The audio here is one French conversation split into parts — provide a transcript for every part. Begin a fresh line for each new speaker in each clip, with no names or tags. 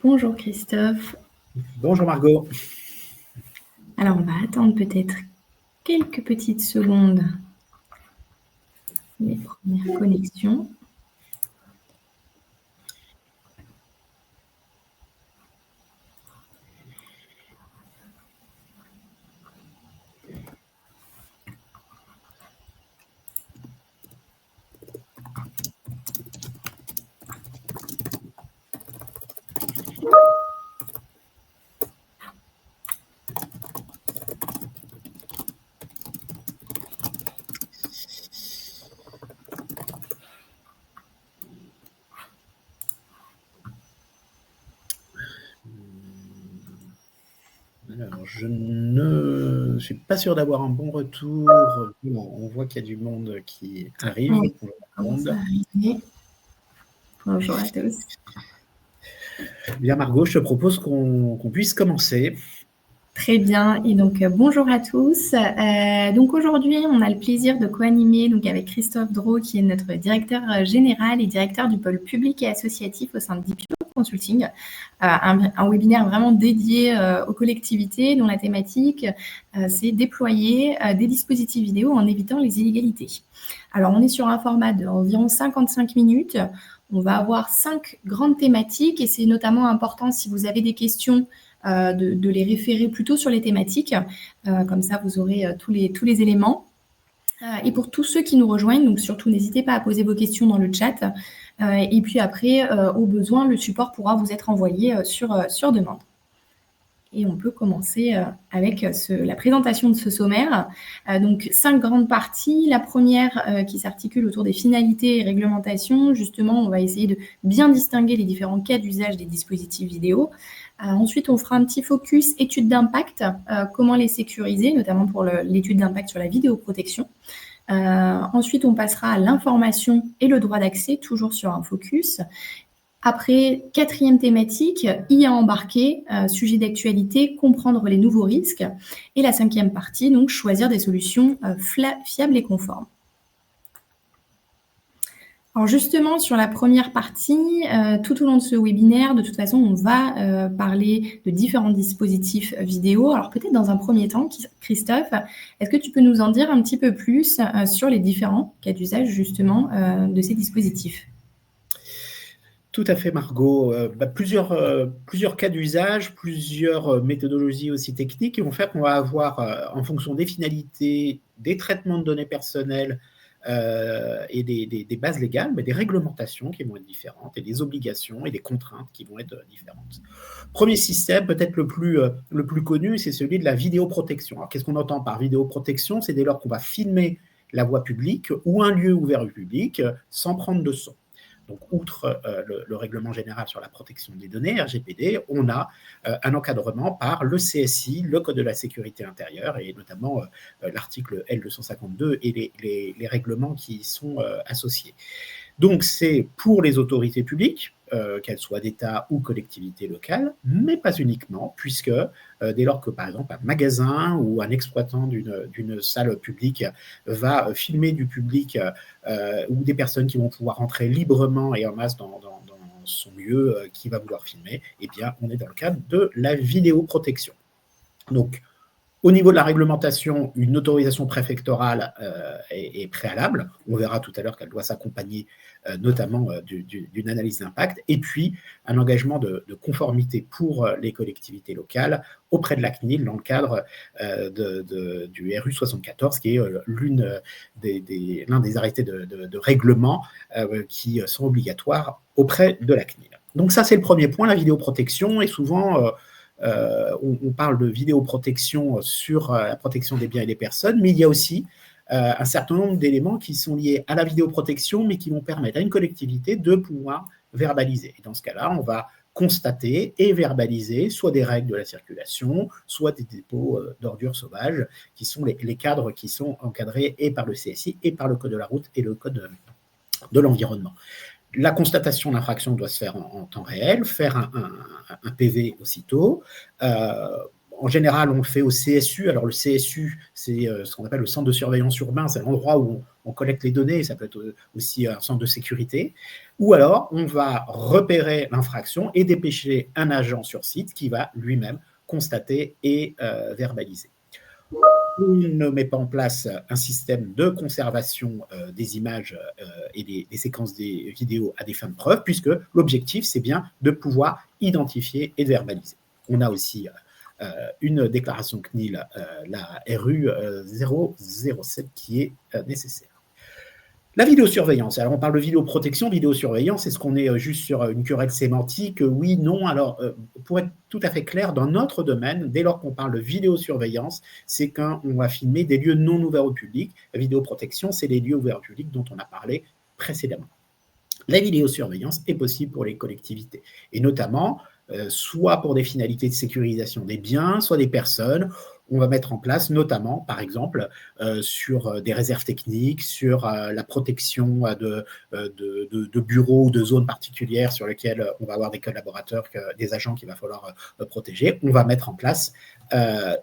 Bonjour Christophe.
Bonjour Margot.
Alors on va attendre peut-être quelques petites secondes les premières connexions.
Alors, je ne suis pas sûr d'avoir un bon retour. Bon, on voit qu'il y a du monde qui arrive.
Oui, bonjour à tous.
Bien Margot, je te propose qu'on puisse commencer.
Très bien, et donc bonjour à tous. Donc aujourd'hui, on a le plaisir de co-animer donc, avec Christophe Drault, qui est notre directeur général et directeur du pôle public et associatif au sein de Diplo Consulting, un webinaire vraiment dédié aux collectivités dont la thématique, c'est déployer des dispositifs vidéo en évitant les inégalités. Alors on est sur un format d'environ 55 minutes. On va avoir 5 grandes thématiques et c'est notamment important si vous avez des questions de les référer plutôt sur les thématiques. Comme ça, vous aurez tous les éléments. Et pour tous ceux qui nous rejoignent, donc surtout n'hésitez pas à poser vos questions dans le chat. Et puis après, au besoin, le support pourra vous être envoyé sur demande. Et on peut commencer avec la présentation de ce sommaire. Donc, 5 grandes parties. La première qui s'articule autour des finalités et réglementations. Justement, on va essayer de bien distinguer les différents cas d'usage des dispositifs vidéo. Ensuite, on fera un petit focus études d'impact, comment les sécuriser, notamment pour l'étude d'impact sur la vidéoprotection. Ensuite, on passera à l'information et le droit d'accès, toujours sur un focus. Après, 4e thématique, IA embarqué, sujet d'actualité, comprendre les nouveaux risques. Et la 5e partie, donc choisir des solutions fiables et conformes. Alors justement, sur la première partie, tout au long de ce webinaire, de toute façon, on va parler de différents dispositifs vidéo. Alors peut-être dans un premier temps, Christophe, est-ce que tu peux nous en dire un petit peu plus sur les différents cas d'usage justement de ces dispositifs ?
Tout à fait Margot. Plusieurs cas d'usage, plusieurs méthodologies aussi techniques qui vont faire qu'on va avoir, en fonction des finalités, des traitements de données personnelles, et des bases légales, mais des réglementations qui vont être différentes et des obligations et des contraintes qui vont être différentes. Premier système, peut-être le plus connu, c'est celui de la vidéoprotection. Alors, qu'est-ce qu'on entend par vidéoprotection ? C'est dès lors qu'on va filmer la voie publique ou un lieu ouvert au public sans prendre de son. Donc, outre le règlement général sur la protection des données, RGPD, on a un encadrement par le CSI, le Code de la sécurité intérieure, et notamment l'article L252 et les règlements qui y sont associés. Donc, c'est pour les autorités publiques, qu'elles soient d'État ou collectivités locales, mais pas uniquement, puisque dès lors que, par exemple, un magasin ou un exploitant d'une salle publique va filmer du public ou des personnes qui vont pouvoir entrer librement et en masse dans son lieu qui va vouloir filmer, eh bien, on est dans le cadre de la vidéoprotection. Donc, au niveau de la réglementation, une autorisation préfectorale est préalable. On verra tout à l'heure qu'elle doit s'accompagner notamment d'une analyse d'impact. Et puis, un engagement de conformité pour les collectivités locales auprès de la CNIL dans le cadre du RU 74, qui est l'un des arrêtés de règlement qui sont obligatoires auprès de la CNIL. Donc ça, c'est le premier point, la vidéoprotection. Et souvent... on parle de vidéoprotection sur la protection des biens et des personnes, mais il y a aussi un certain nombre d'éléments qui sont liés à la vidéoprotection, mais qui vont permettre à une collectivité de pouvoir verbaliser. Et dans ce cas-là, on va constater et verbaliser soit des règles de la circulation, soit des dépôts d'ordures sauvages, qui sont les cadres qui sont encadrés et par le CSI et par le Code de la route et le Code de l'environnement. La constatation d'infraction doit se faire en temps réel, faire un PV aussitôt. En général, on le fait au CSU. Alors, le CSU, c'est ce qu'on appelle le centre de surveillance urbain. C'est l'endroit où on collecte les données. Ça peut être aussi un centre de sécurité. Ou alors, on va repérer l'infraction et dépêcher un agent sur site qui va lui-même constater et verbaliser. On ne met pas en place un système de conservation des images et des séquences des vidéos à des fins de preuve, puisque l'objectif, c'est bien de pouvoir identifier et de verbaliser. On a aussi une déclaration CNIL, la RU 007, qui est nécessaire. La vidéosurveillance. Alors, on parle de vidéoprotection, vidéosurveillance. Est-ce qu'on est juste sur une querelle sémantique? Oui, non. Alors, pour être tout à fait clair, dans notre domaine, dès lors qu'on parle de vidéosurveillance, c'est quand on va filmer des lieux non ouverts au public. La vidéoprotection, c'est les lieux ouverts au public dont on a parlé précédemment. La vidéosurveillance est possible pour les collectivités, et notamment, soit pour des finalités de sécurisation des biens, soit des personnes. On va mettre en place notamment, par exemple, sur des réserves techniques, sur la protection de bureaux ou de zones particulières sur lesquelles on va avoir des collaborateurs, des agents qu'il va falloir protéger. On va mettre en place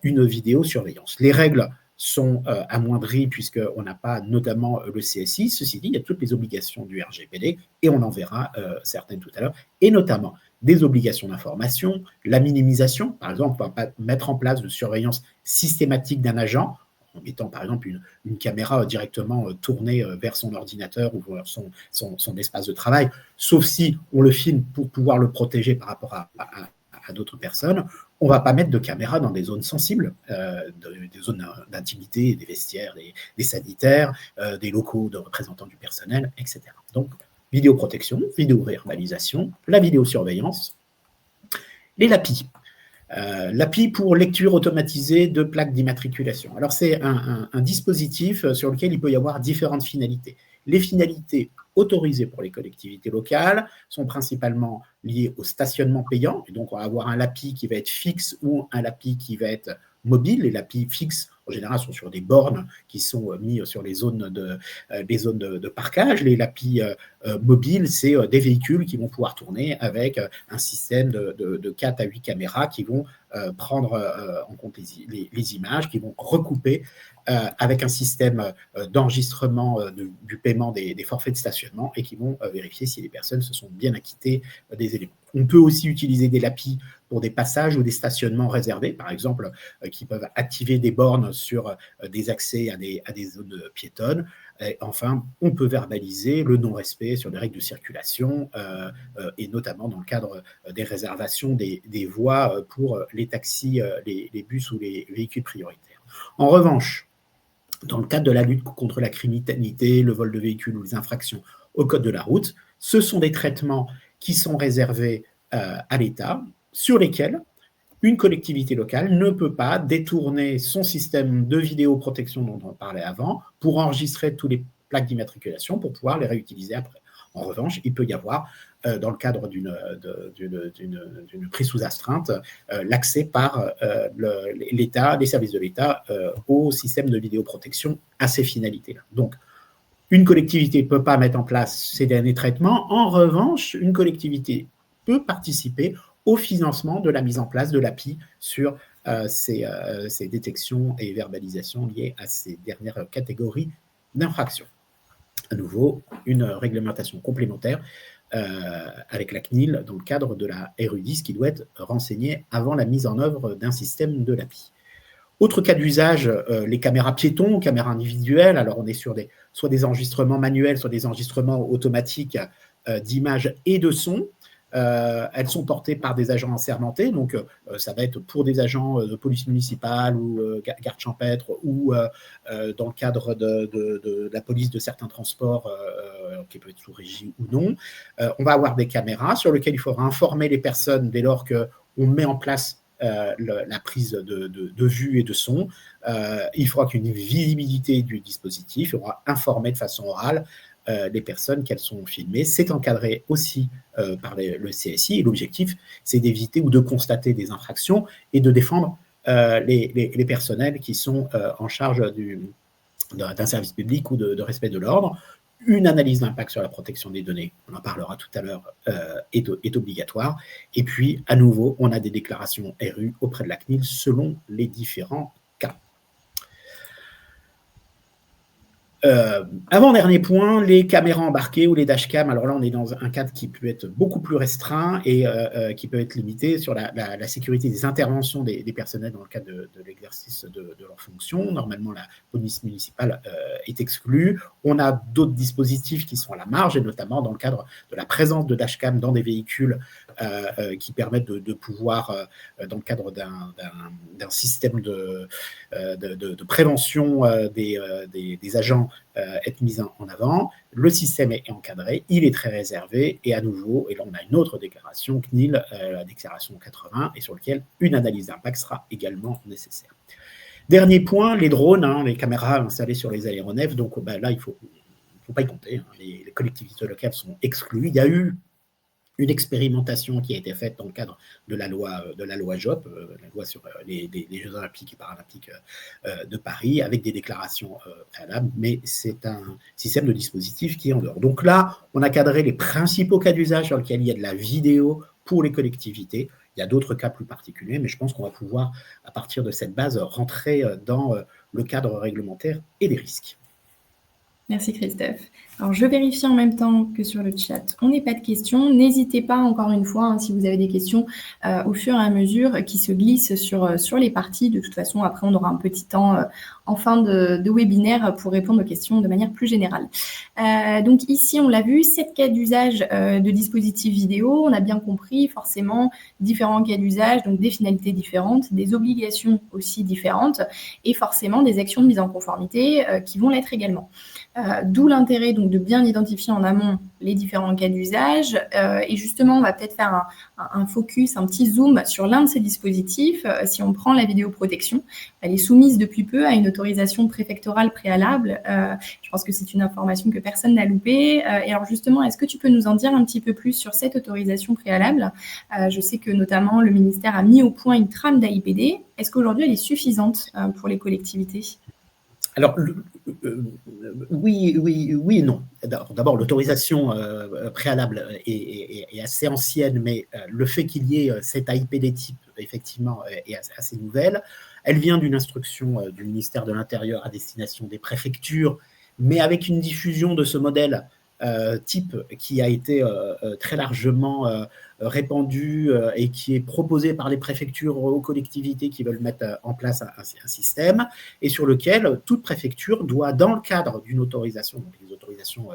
une vidéosurveillance. Les règles sont amoindries puisqu'on n'a pas notamment le CSI. Ceci dit, il y a toutes les obligations du RGPD et on en verra certaines tout à l'heure, et notamment des obligations d'information, la minimisation. Par exemple, on ne va pas mettre en place de surveillance systématique d'un agent en mettant par exemple une caméra directement tournée vers son ordinateur ou vers son espace de travail, sauf si on le filme pour pouvoir le protéger par rapport à d'autres personnes. On ne va pas mettre de caméra dans des zones sensibles, des zones d'intimité, des vestiaires, des sanitaires, des locaux de représentants du personnel, etc. Donc, vidéoprotection, vidéo-verbalisation, la vidéosurveillance, les LAPI. L'API pour lecture automatisée de plaques d'immatriculation. Alors, c'est un dispositif sur lequel il peut y avoir différentes finalités. Les finalités autorisées pour les collectivités locales sont principalement liées au stationnement payant. Et donc, on va avoir un LAPI qui va être fixe ou un LAPI qui va être mobile. Les LAPI fixes, en général, sont sur des bornes qui sont mis sur les zones de parquage. Les LAPI mobiles, c'est des véhicules qui vont pouvoir tourner avec un système de 4 à 8 caméras qui vont prendre en compte les images, qui vont recouper avec un système d'enregistrement du paiement des forfaits de stationnement et qui vont vérifier si les personnes se sont bien acquittées des éléments. On peut aussi utiliser des LAPI pour des passages ou des stationnements réservés, par exemple, qui peuvent activer des bornes sur des accès à des zones piétonnes. Et enfin, on peut verbaliser le non-respect sur les règles de circulation et notamment dans le cadre des réservations des voies pour les taxis, les bus ou les véhicules prioritaires. En revanche, dans le cadre de la lutte contre la criminalité, le vol de véhicules ou les infractions au code de la route, ce sont des traitements qui sont réservés à l'État, sur lesquels une collectivité locale ne peut pas détourner son système de vidéoprotection dont on parlait avant pour enregistrer toutes les plaques d'immatriculation pour pouvoir les réutiliser après. En revanche, il peut y avoir, dans le cadre d'une prise sous astreinte, l'accès par l'État, les services de l'État, au système de vidéoprotection à ces finalités-là. Donc, une collectivité ne peut pas mettre en place ces derniers traitements. En revanche, une collectivité peut participer au financement de la mise en place de l'API sur ces détections et verbalisations liées à ces dernières catégories d'infractions. À nouveau, une réglementation complémentaire avec la CNIL dans le cadre de la RU10 qui doit être renseignée avant la mise en œuvre d'un système de l'API. Autre cas d'usage, les caméras piétons, caméras individuelles. Alors, on est sur soit des enregistrements manuels, soit des enregistrements automatiques d'images et de sons. Elles sont portées par des agents assermentés, donc ça va être pour des agents de police municipale ou garde champêtre ou dans le cadre de la police de certains transports qui peut être sous régie ou non. On va avoir des caméras sur lesquelles il faudra informer les personnes dès lors qu'on met en place la prise de vue et de son. Il faudra qu'il y ait une visibilité du dispositif, il faudra informer de façon orale les personnes qu'elles sont filmées. C'est encadré aussi par le CSI et l'objectif, c'est d'éviter ou de constater des infractions et de défendre les personnels qui sont en charge d'un service public ou de respect de l'ordre. une analyse d'impact sur la protection des données, on en parlera tout à l'heure, est obligatoire. Et puis, à nouveau, on a des déclarations RU auprès de la CNIL selon les différents cas. Avant-dernier point, les caméras embarquées ou les dashcams. Alors là, on est dans un cadre qui peut être beaucoup plus restreint et qui peut être limité sur la sécurité des interventions des personnels dans le cadre de l'exercice de leurs fonctions. Normalement, la police municipale est exclue. On a d'autres dispositifs qui sont à la marge, et notamment dans le cadre de la présence de dashcams dans des véhicules qui permettent de pouvoir, dans le cadre d'un système de prévention des agents, être mise en avant. Le système est encadré, il est très réservé, et à nouveau, et là on a une autre déclaration, CNIL, la déclaration 80, et sur lequel une analyse d'impact sera également nécessaire. Dernier point, les drones, les caméras installées sur les aéronefs, donc là il ne faut pas y compter, les collectivités locales sont exclues. Il y a eu une expérimentation qui a été faite dans le cadre de la loi JOP, la loi sur les Jeux Olympiques et Paralympiques de Paris, avec des déclarations préalables, mais c'est un système de dispositif qui est en dehors. Donc là, on a cadré les principaux cas d'usage sur lesquels il y a de la vidéo pour les collectivités. Il y a d'autres cas plus particuliers, mais je pense qu'on va pouvoir, à partir de cette base, rentrer dans le cadre réglementaire et des risques.
Merci Christophe. Alors je vérifie en même temps que sur le chat, on n'ait pas de questions. N'hésitez pas encore une fois, si vous avez des questions au fur et à mesure qui se glissent sur les parties. De toute façon, après on aura un petit temps en fin de webinaire pour répondre aux questions de manière plus générale. Donc ici, on l'a vu, 7 cas d'usage de dispositifs vidéo. On a bien compris forcément différents cas d'usage, donc des finalités différentes, des obligations aussi différentes et forcément des actions de mise en conformité qui vont l'être également. D'où l'intérêt donc de bien identifier en amont les différents cas d'usage. Et justement, on va peut-être faire un focus, un petit zoom sur l'un de ces dispositifs. Si on prend la vidéoprotection, elle est soumise depuis peu à une autorisation préfectorale préalable. Je pense que c'est une information que personne n'a loupée. Et alors justement, est-ce que tu peux nous en dire un petit peu plus sur cette autorisation préalable? Je sais que notamment le ministère a mis au point une trame d'AIPD. Est-ce qu'aujourd'hui, elle est suffisante pour les collectivités?
Alors, oui et non. D'abord, l'autorisation préalable est assez ancienne, mais le fait qu'il y ait cette AIPD type, effectivement, est assez nouvelle. Elle vient d'une instruction du ministère de l'Intérieur à destination des préfectures, mais avec une diffusion de ce modèle type qui a été très largement répandu et qui est proposé par les préfectures aux collectivités qui veulent mettre en place un système, et sur lequel toute préfecture doit, dans le cadre d'une autorisation, donc les autorisations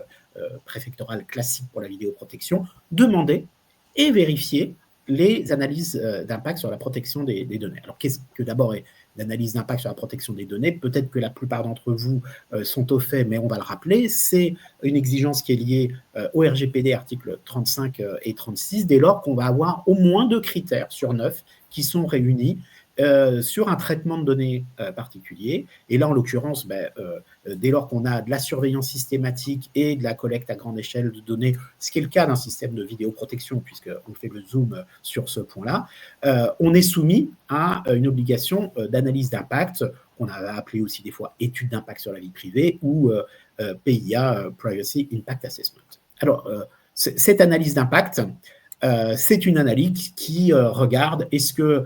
préfectorales classiques pour la vidéoprotection, demander et vérifier les analyses d'impact sur la protection des données. Alors, qu'est-ce que d'abord est l'analyse d'impact sur la protection des données? Peut-être que la plupart d'entre vous sont au fait, mais on va le rappeler, c'est une exigence qui est liée au RGPD, articles 35 et 36, dès lors qu'on va avoir au moins 2 critères sur 9 qui sont réunis sur un traitement de données particulier. Et là, en l'occurrence, dès lors qu'on a de la surveillance systématique et de la collecte à grande échelle de données, ce qui est le cas d'un système de vidéoprotection, puisqu'on fait le zoom sur ce point-là, on est soumis à une obligation d'analyse d'impact, qu'on a appelé aussi des fois étude d'impact sur la vie privée, ou PIA, Privacy Impact Assessment. Alors, cette analyse d'impact, c'est une analyse qui regarde est-ce que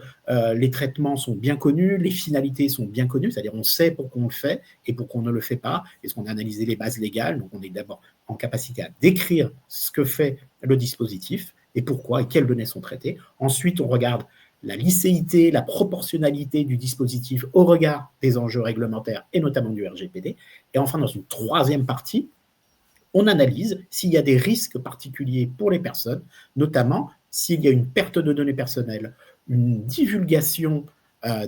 les traitements sont bien connus, les finalités sont bien connues, c'est-à-dire on sait pourquoi on le fait et pourquoi on ne le fait pas, est-ce qu'on a analysé les bases légales, donc on est d'abord en capacité à décrire ce que fait le dispositif et pourquoi et quelles données sont traitées. Ensuite, on regarde la licéité, la proportionnalité du dispositif au regard des enjeux réglementaires et notamment du RGPD. Et enfin, dans une troisième partie, on analyse s'il y a des risques particuliers pour les personnes, notamment s'il y a une perte de données personnelles, une divulgation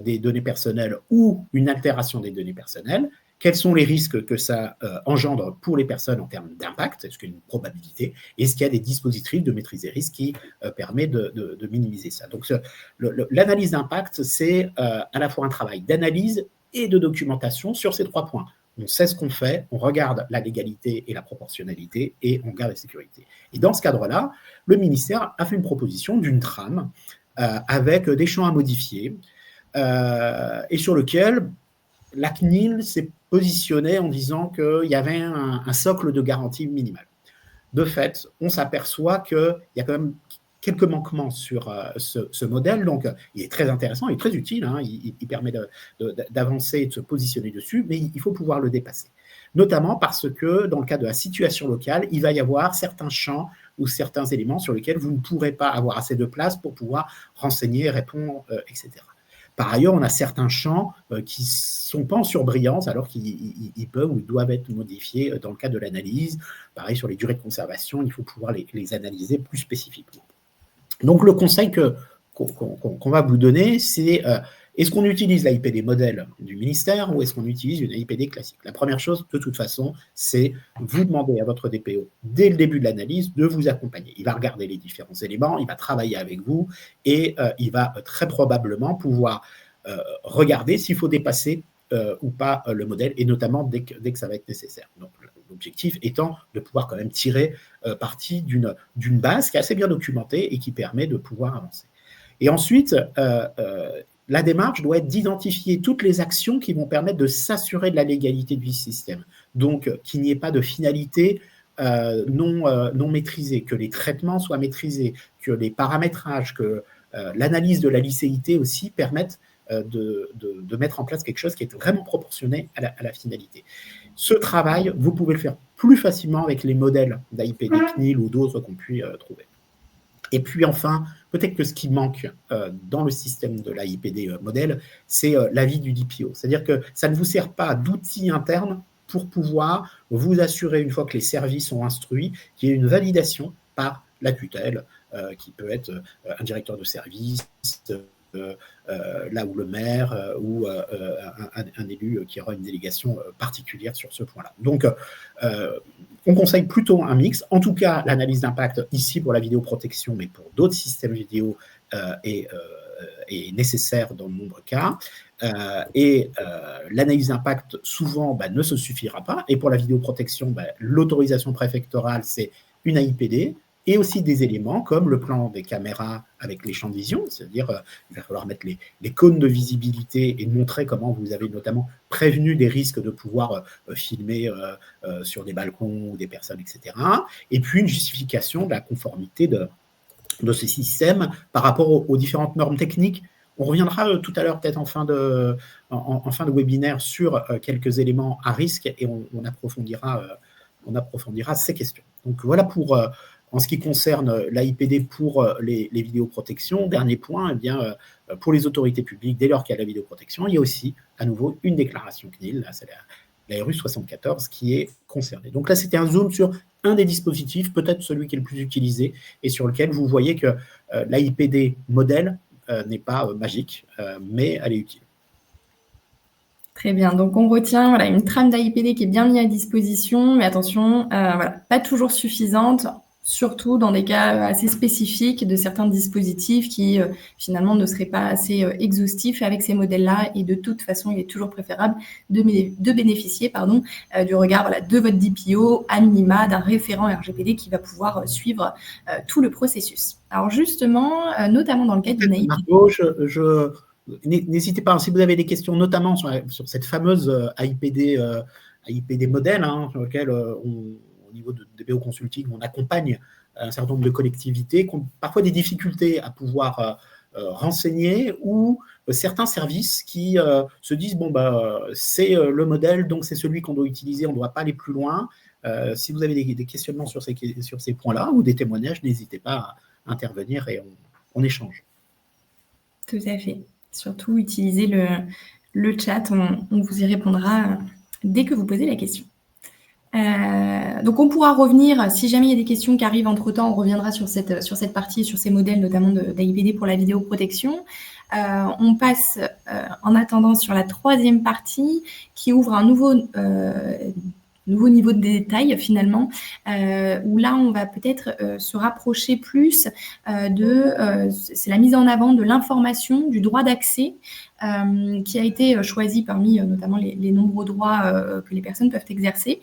des données personnelles ou une altération des données personnelles. Quels sont les risques que ça engendre pour les personnes en termes d'impact? Est-ce qu'il y a une probabilité? Est-ce qu'il y a des dispositifs de maîtrise des risques qui permettent de minimiser ça? Donc, l'analyse d'impact, c'est à la fois un travail d'analyse et de documentation sur ces 3 points. On sait ce qu'on fait, on regarde la légalité et la proportionnalité et on garde la sécurité. Et dans ce cadre-là, le ministère a fait une proposition d'une trame avec des champs à modifier et sur lequel la CNIL s'est positionnée en disant qu'il y avait un socle de garantie minimale. De fait, on s'aperçoit qu'il y a quand même quelques manquements sur ce modèle. Donc, il est très intéressant, il est très utile, hein, il permet d'avancer et de se positionner dessus, mais il faut pouvoir le dépasser. Notamment parce que, dans le cas de la situation locale, il va y avoir certains champs ou certains éléments sur lesquels vous ne pourrez pas avoir assez de place pour pouvoir renseigner, répondre, etc. Par ailleurs, on a certains champs qui ne sont pas en surbrillance alors qu'ils peuvent ou doivent être modifiés dans le cadre de l'analyse. Pareil, sur les durées de conservation, il faut pouvoir les analyser plus spécifiquement. Donc, le conseil qu'on va vous donner, c'est est-ce qu'on utilise l'AIPD modèle du ministère ou est-ce qu'on utilise une AIPD classique? La première chose, de toute façon, c'est vous demander à votre DPO, dès le début de l'analyse, de vous accompagner. Il va regarder les différents éléments, il va travailler avec vous et il va très probablement pouvoir regarder s'il faut dépasser ou pas le modèle, et notamment dès que ça va être nécessaire. Donc, l'objectif étant de pouvoir quand même tirer parti d'une base qui est assez bien documentée et qui permet de pouvoir avancer. Et ensuite, la démarche doit être d'identifier toutes les actions qui vont permettre de s'assurer de la légalité du système. Donc, qu'il n'y ait pas de finalité non maîtrisée, que les traitements soient maîtrisés, que les paramétrages, que l'analyse de la licéité aussi permettent de mettre en place quelque chose qui est vraiment proportionné à la finalité. Ce travail, vous pouvez le faire plus facilement avec les modèles d'AIPD CNIL ou d'autres qu'on puisse trouver. Et puis enfin, peut-être que ce qui manque dans le système de l'AIPD modèle, c'est l'avis du DPO. C'est-à-dire que ça ne vous sert pas d'outil interne pour pouvoir vous assurer, une fois que les services sont instruits, qu'il y ait une validation par la tutelle, qui peut être un directeur de service, là où le maire ou un élu qui aura une délégation particulière sur ce point-là. Donc, on conseille plutôt un mix. En tout cas, l'analyse d'impact ici pour la vidéoprotection, mais pour d'autres systèmes vidéo est nécessaire dans de nombreux cas. L'analyse d'impact, souvent, ne se suffira pas. Et pour la vidéoprotection, l'autorisation préfectorale, c'est une AIPD, et aussi des éléments comme le plan des caméras avec les champs de vision, c'est-à-dire il va falloir mettre les cônes de visibilité et montrer comment vous avez notamment prévenu des risques de pouvoir filmer sur des balcons ou des personnes, etc. Et puis une justification de la conformité de ce système par rapport aux différentes normes techniques. On reviendra tout à l'heure, peut-être en fin de webinaire, sur quelques éléments à risque et on approfondira ces questions. Donc voilà pour... en ce qui concerne l'AIPD pour les vidéoprotections. Dernier point, pour les autorités publiques, dès lors qu'il y a la vidéoprotection, il y a aussi à nouveau une déclaration CNIL, là c'est la RU 74 qui est concernée. Donc là, c'était un zoom sur un des dispositifs, peut-être celui qui est le plus utilisé, et sur lequel vous voyez que l'AIPD modèle n'est pas magique, mais elle est utile.
Très bien, donc on retient une trame d'AIPD qui est bien mise à disposition, mais attention, pas toujours suffisante, surtout dans des cas assez spécifiques de certains dispositifs qui finalement ne seraient pas assez exhaustifs avec ces modèles-là, et de toute façon, il est toujours préférable de bénéficier du regard de votre DPO, à minima d'un référent RGPD qui va pouvoir suivre tout le processus. Alors justement, notamment dans le cadre d'une AIPD...
Margot, n'hésitez pas, si vous avez des questions, notamment sur cette fameuse AIPD modèle, sur lequel au niveau de DPO Consulting, on accompagne un certain nombre de collectivités qui ont parfois des difficultés à pouvoir renseigner, ou certains services qui se disent c'est le modèle, donc c'est celui qu'on doit utiliser, on ne doit pas aller plus loin. Si vous avez des questionnements sur ces points-là ou des témoignages, n'hésitez pas à intervenir et on échange.
Tout à fait. Surtout, utilisez le chat, on vous y répondra dès que vous posez la question. Donc, on pourra revenir, si jamais il y a des questions qui arrivent entre-temps, on reviendra sur cette partie, sur ces modèles, notamment d'AIPD pour la vidéoprotection. On passe en attendant sur la troisième partie qui ouvre un nouveau niveau de détail finalement, où là on va peut-être se rapprocher plus c'est la mise en avant de l'information, du droit d'accès qui a été choisi parmi notamment les nombreux droits que les personnes peuvent exercer.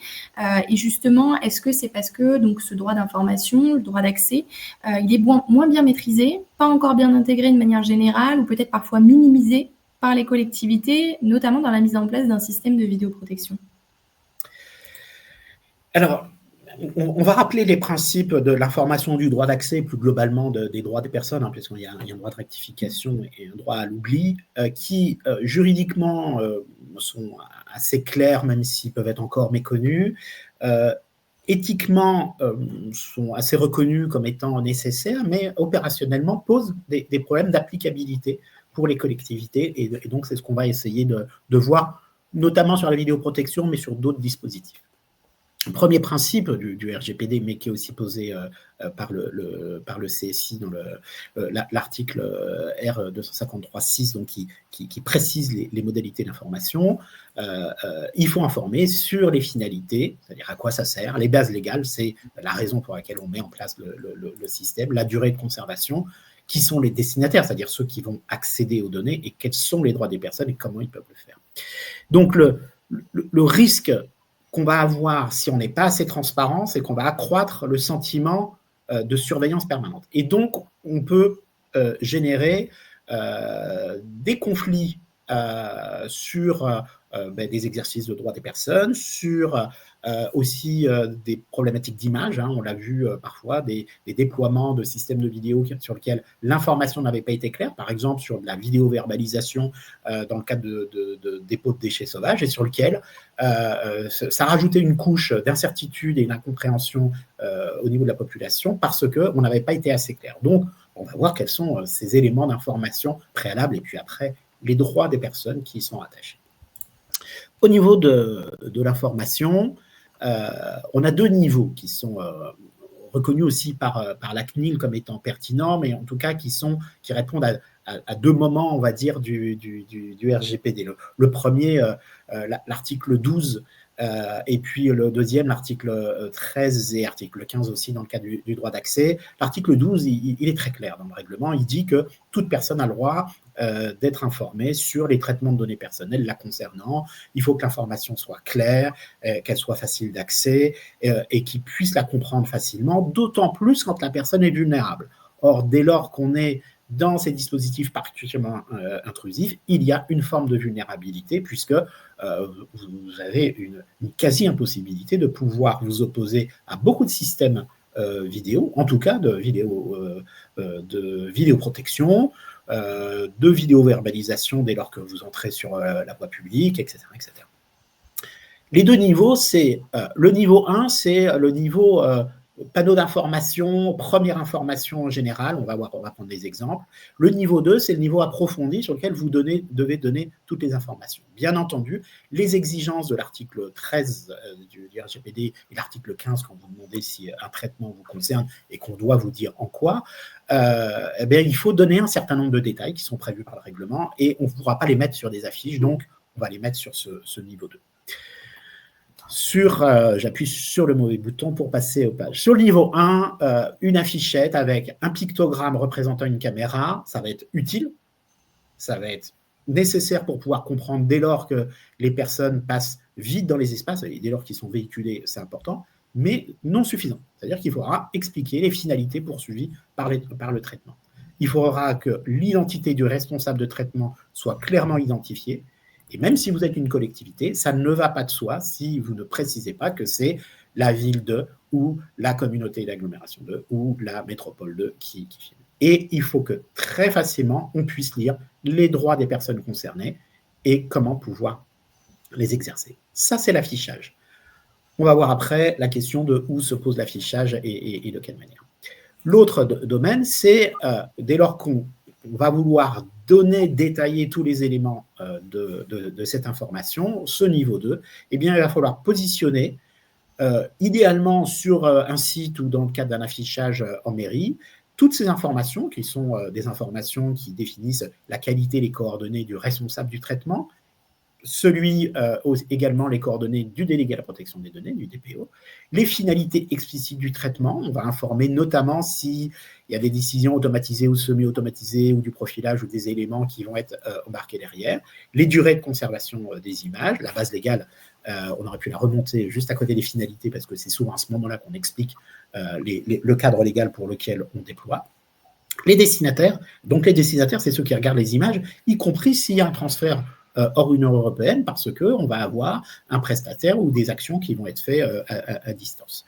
Et justement, est-ce que c'est parce que donc, ce droit d'information, le droit d'accès, il est moins bien maîtrisé, pas encore bien intégré de manière générale, ou peut-être parfois minimisé par les collectivités, notamment dans la mise en place d'un système de vidéoprotection?
Alors, on va rappeler les principes de l'information, du droit d'accès, plus globalement des droits des personnes, hein, puisqu'il y a un droit de rectification et un droit à l'oubli, qui juridiquement sont assez clairs, même s'ils peuvent être encore méconnus. Éthiquement, sont assez reconnus comme étant nécessaires, mais opérationnellement posent des problèmes d'applicabilité pour les collectivités. Et donc, c'est ce qu'on va essayer de voir, notamment sur la vidéoprotection, mais sur d'autres dispositifs. Premier principe du RGPD, mais qui est aussi posé par le CSI dans l'article R253.6, donc qui précise les modalités d'information. Il faut informer sur les finalités, c'est-à-dire à quoi ça sert, les bases légales, c'est la raison pour laquelle on met en place le système, la durée de conservation, qui sont les destinataires, c'est-à-dire ceux qui vont accéder aux données, et quels sont les droits des personnes et comment ils peuvent le faire. Donc le risque qu'on va avoir si on n'est pas assez transparent, c'est qu'on va accroître le sentiment de surveillance permanente. Et donc, on peut générer des conflits sur des exercices de droits des personnes, sur aussi des problématiques d'image. Hein, on l'a vu parfois, des déploiements de systèmes de vidéo sur lesquels l'information n'avait pas été claire, par exemple sur de la vidéo-verbalisation dans le cadre de dépôt de déchets sauvages, et sur lequel ça rajoutait une couche d'incertitude et d'incompréhension au niveau de la population parce qu'on n'avait pas été assez clair. Donc, on va voir quels sont ces éléments d'information préalables et puis après, les droits des personnes qui y sont attachés. Au niveau de l'information, on a deux niveaux qui sont reconnus aussi par la CNIL comme étant pertinents, mais en tout cas qui répondent à deux moments, on va dire, du RGPD. Le premier, l'article 12, et puis le deuxième, l'article 13 et article 15 aussi dans le cas du droit d'accès. L'article 12, il est très clair dans le règlement. Il dit que toute personne a le droit d'être informée sur les traitements de données personnelles la concernant. Il faut que l'information soit claire, qu'elle soit facile d'accès et qu'il puisse la comprendre facilement, d'autant plus quand la personne est vulnérable. Or, dès lors qu'on est dans ces dispositifs particulièrement intrusifs, il y a une forme de vulnérabilité puisque vous avez une quasi-impossibilité de pouvoir vous opposer à beaucoup de systèmes vidéo, en tout cas de vidéoprotection, de vidéo-verbalisation dès lors que vous entrez sur la voie publique, etc., etc. Les deux niveaux, c'est le niveau 1, c'est le niveau panneau d'information, première information générale, on va prendre des exemples. Le niveau 2, c'est le niveau approfondi sur lequel vous devez donner toutes les informations. Bien entendu, les exigences de l'article 13 du RGPD et l'article 15, quand vous demandez si un traitement vous concerne et qu'on doit vous dire en quoi, eh bien, il faut donner un certain nombre de détails qui sont prévus par le règlement et on ne pourra pas les mettre sur des affiches, donc on va les mettre sur ce niveau 2. J'appuie sur le mauvais bouton pour passer aux pages. Sur le niveau 1, une affichette avec un pictogramme représentant une caméra, ça va être utile, ça va être nécessaire pour pouvoir comprendre dès lors que les personnes passent vite dans les espaces, et dès lors qu'ils sont véhiculés, c'est important, mais non suffisant. C'est-à-dire qu'il faudra expliquer les finalités poursuivies par le traitement. Il faudra que l'identité du responsable de traitement soit clairement identifiée. Et même si vous êtes une collectivité, ça ne va pas de soi si vous ne précisez pas que c'est la ville de, ou la communauté d'agglomération de, ou la métropole de qui filme. Et il faut que très facilement, on puisse lire les droits des personnes concernées et comment pouvoir les exercer. Ça, c'est l'affichage. On va voir après la question de où se pose l'affichage et de quelle manière. L'autre domaine, c'est dès lors qu'on va vouloir détailler tous les éléments de cette information, ce niveau 2, eh bien, il va falloir positionner, idéalement sur un site ou dans le cadre d'un affichage en mairie, toutes ces informations qui sont des informations qui définissent la qualité, les coordonnées du responsable du traitement, également les coordonnées du délégué à la protection des données, du DPO, les finalités explicites du traitement, on va informer notamment s'il y a des décisions automatisées ou semi-automatisées ou du profilage ou des éléments qui vont être embarqués derrière, les durées de conservation des images, la base légale, on aurait pu la remonter juste à côté des finalités parce que c'est souvent à ce moment-là qu'on explique le cadre légal pour lequel on déploie. Les destinataires, donc les destinataires, c'est ceux qui regardent les images, y compris s'il y a un transfert hors Union européenne, parce qu'on va avoir un prestataire ou des actions qui vont être faites à distance.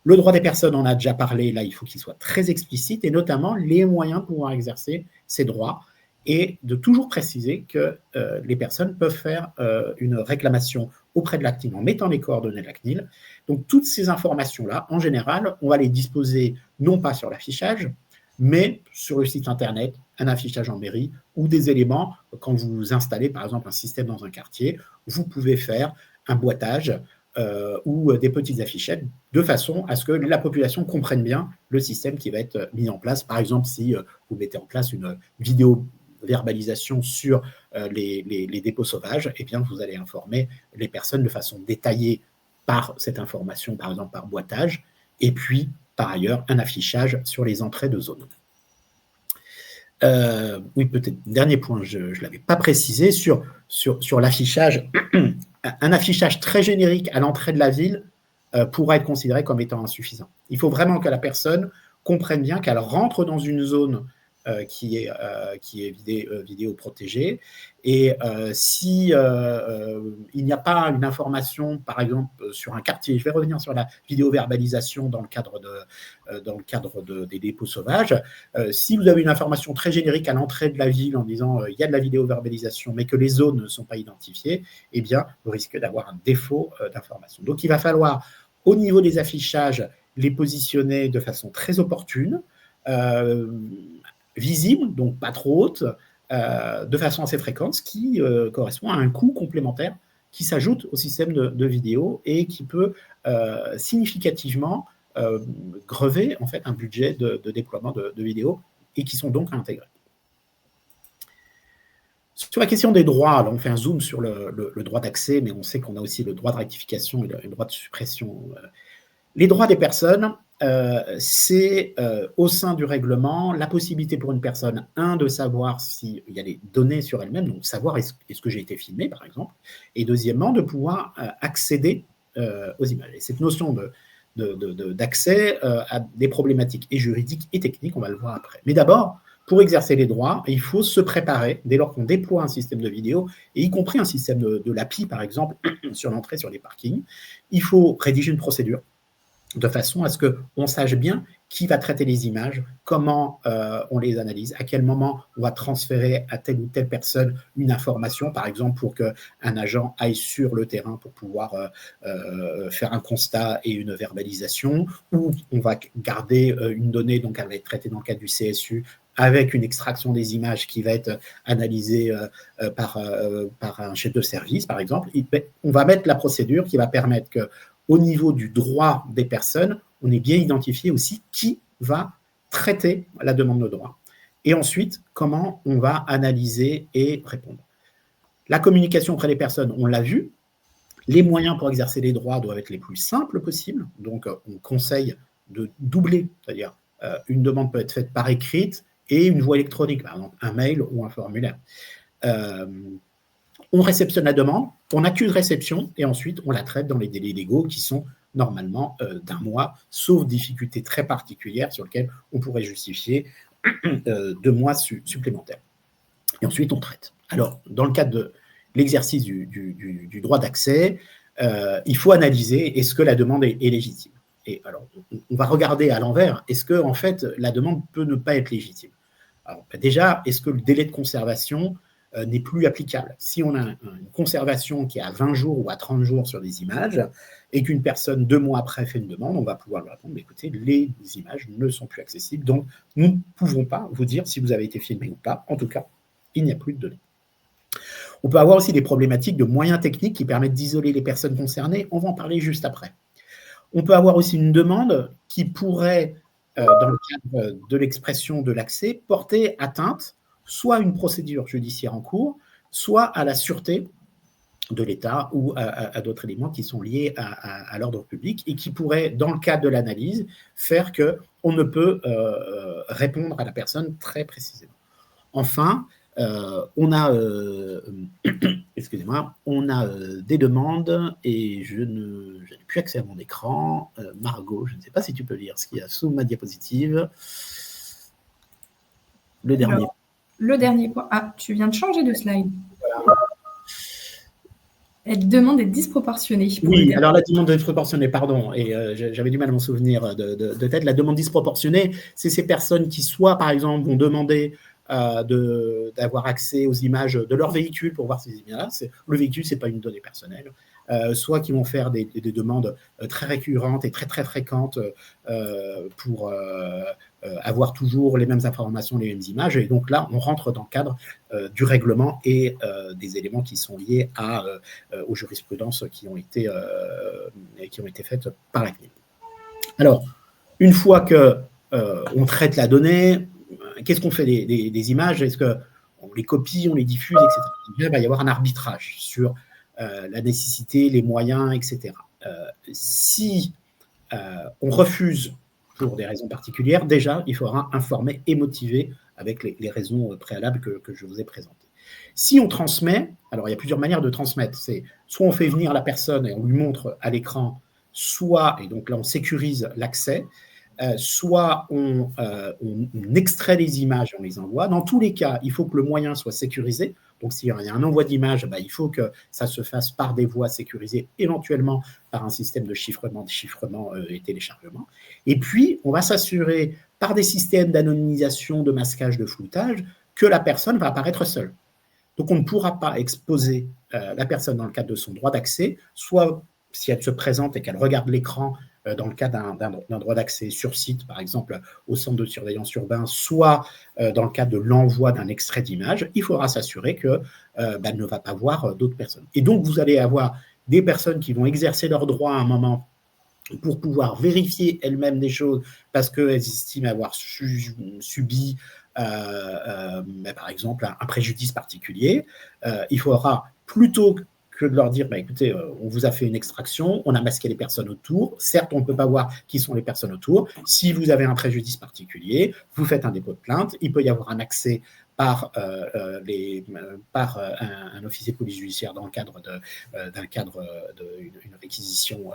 Le droit des personnes, on a déjà parlé, là, il faut qu'il soit très explicite, et notamment les moyens de pouvoir exercer ces droits, et de toujours préciser que les personnes peuvent faire une réclamation auprès de la CNIL en mettant les coordonnées de la CNIL. Donc, toutes ces informations-là, en général, on va les disposer non pas sur l'affichage, mais sur le site internet, un affichage en mairie ou des éléments, quand vous installez par exemple un système dans un quartier, vous pouvez faire un boitage ou des petites affichettes de façon à ce que la population comprenne bien le système qui va être mis en place. Par exemple, si vous mettez en place une vidéo verbalisation sur les dépôts sauvages, eh bien, vous allez informer les personnes de façon détaillée par cette information, par exemple par boitage, et puis par ailleurs un affichage sur les entrées de zone. Oui, peut-être, dernier point, je ne l'avais pas précisé, sur l'affichage, un affichage très générique à l'entrée de la ville pourra être considéré comme étant insuffisant. Il faut vraiment que la personne comprenne bien qu'elle rentre dans une zone qui est vidéo protégée. Et si il n'y a pas une information, par exemple, sur un quartier, je vais revenir sur la vidéo verbalisation dans le cadre des dépôts sauvages, si vous avez une information très générique à l'entrée de la ville en disant il y a de la vidéo verbalisation, mais que les zones ne sont pas identifiées, eh bien, vous risquez d'avoir un défaut d'information. Donc, il va falloir, au niveau des affichages, les positionner de façon très opportune, visible, donc pas trop haute, de façon assez fréquente, ce qui correspond à un coût complémentaire qui s'ajoute au système de vidéo et qui peut significativement grever en fait un budget de déploiement de vidéos et qui sont donc intégrés. Sur la question des droits, alors on fait un zoom sur le droit d'accès, mais on sait qu'on a aussi le droit de rectification et le droit de suppression. Les droits des personnes, c'est au sein du règlement la possibilité pour une personne, de savoir s'il y a des données sur elle-même, donc savoir est-ce que j'ai été filmé, par exemple, et deuxièmement, de pouvoir accéder aux images. Et cette notion d'accès a des problématiques et juridiques et techniques, on va le voir après. Mais d'abord, pour exercer les droits, il faut se préparer dès lors qu'on déploie un système de vidéo, et y compris un système de l'API, par exemple, sur l'entrée sur les parkings. Il faut rédiger une procédure de façon à ce qu'on sache bien qui va traiter les images, comment on les analyse, à quel moment on va transférer à telle ou telle personne une information, par exemple pour qu'un agent aille sur le terrain pour pouvoir faire un constat et une verbalisation, ou on va garder une donnée, donc elle va être traitée dans le cadre du CSU, avec une extraction des images qui va être analysée par un chef de service, par exemple. On va mettre la procédure qui va permettre que, au niveau du droit des personnes, on est bien identifié aussi qui va traiter la demande de droit. Et ensuite, comment on va analyser et répondre. La communication auprès des personnes, on l'a vu. Les moyens pour exercer les droits doivent être les plus simples possibles. Donc, on conseille de doubler, c'est-à-dire une demande peut être faite par écrite et une voie électronique, par exemple un mail ou un formulaire. On réceptionne la demande, on accuse réception et ensuite on la traite dans les délais légaux qui sont normalement d'1 mois, sauf difficultés très particulières sur lesquelles on pourrait justifier 2 mois supplémentaires. Et ensuite on traite. Alors, dans le cadre de l'exercice du droit d'accès, il faut analyser est-ce que la demande est légitime. Et alors, on va regarder à l'envers, est-ce que en fait la demande peut ne pas être légitime. Alors, déjà, est-ce que le délai de conservation n'est plus applicable. Si on a une conservation qui est à 20 jours ou à 30 jours sur des images et qu'une personne 2 mois après fait une demande, on va pouvoir lui répondre, écoutez, les images ne sont plus accessibles, donc nous ne pouvons pas vous dire si vous avez été filmé ou pas. En tout cas, il n'y a plus de données. On peut avoir aussi des problématiques de moyens techniques qui permettent d'isoler les personnes concernées. On va en parler juste après. On peut avoir aussi une demande qui pourrait, dans le cadre de l'expression de l'accès, porter atteinte soit à une procédure judiciaire en cours, soit à la sûreté de l'État ou à d'autres éléments qui sont liés à l'ordre public et qui pourraient, dans le cadre de l'analyse, faire qu'on ne peut répondre à la personne très précisément. Enfin, on a, excusez-moi, on a des demandes et je n'ai plus accès à mon écran. Margot, je ne sais pas si tu peux lire ce qu'il y a sous ma diapositive. le dernier.
Alors, le dernier point. Ah, tu viens de changer de slide.
Voilà.
Elle demande d'être disproportionnée.
Oui, alors la demande disproportionnée, pardon, et j'avais du mal à m'en souvenir de tête. La demande disproportionnée, c'est ces personnes qui, soit par exemple, vont demander d'avoir accès aux images de leur véhicule pour voir ces images-là. Le véhicule, ce n'est pas une donnée personnelle. Soit qui vont faire des demandes très récurrentes et très très fréquentes pour avoir toujours les mêmes informations, les mêmes images. Et donc là, on rentre dans le cadre du règlement et des éléments qui sont liés aux jurisprudences qui ont été faites par la CNIL. Alors, une fois qu'on traite la donnée, qu'est-ce qu'on fait des images? Est-ce qu'on les copie, on les diffuse, etc. Il va y avoir un arbitrage sur la nécessité, les moyens, etc. Si on refuse pour des raisons particulières, déjà, il faudra informer et motiver avec les raisons préalables que je vous ai présentées. Si on transmet, alors il y a plusieurs manières de transmettre. C'est soit on fait venir la personne et on lui montre à l'écran, soit, et donc là on sécurise l'accès, soit on extrait les images et on les envoie. Dans tous les cas, il faut que le moyen soit sécurisé. Donc, s'il y a un envoi d'images, il faut que ça se fasse par des voies sécurisées, éventuellement par un système de chiffrement et téléchargement. Et puis, on va s'assurer par des systèmes d'anonymisation, de masquage, de floutage, que la personne va apparaître seule. Donc, on ne pourra pas exposer la personne dans le cadre de son droit d'accès, soit si elle se présente et qu'elle regarde l'écran dans le cadre d'un droit d'accès sur site, par exemple au centre de surveillance urbain, soit dans le cadre de l'envoi d'un extrait d'image, il faudra s'assurer qu'elle ne va pas voir d'autres personnes. Et donc, vous allez avoir des personnes qui vont exercer leurs droits à un moment pour pouvoir vérifier elles-mêmes des choses parce qu'elles estiment avoir subi, par exemple, un préjudice particulier. Il faudra plutôt que de leur dire, écoutez, on vous a fait une extraction, on a masqué les personnes autour. Certes, on ne peut pas voir qui sont les personnes autour. Si vous avez un préjudice particulier, vous faites un dépôt de plainte. Il peut y avoir un accès par un officier de police judiciaire dans le cadre d'une réquisition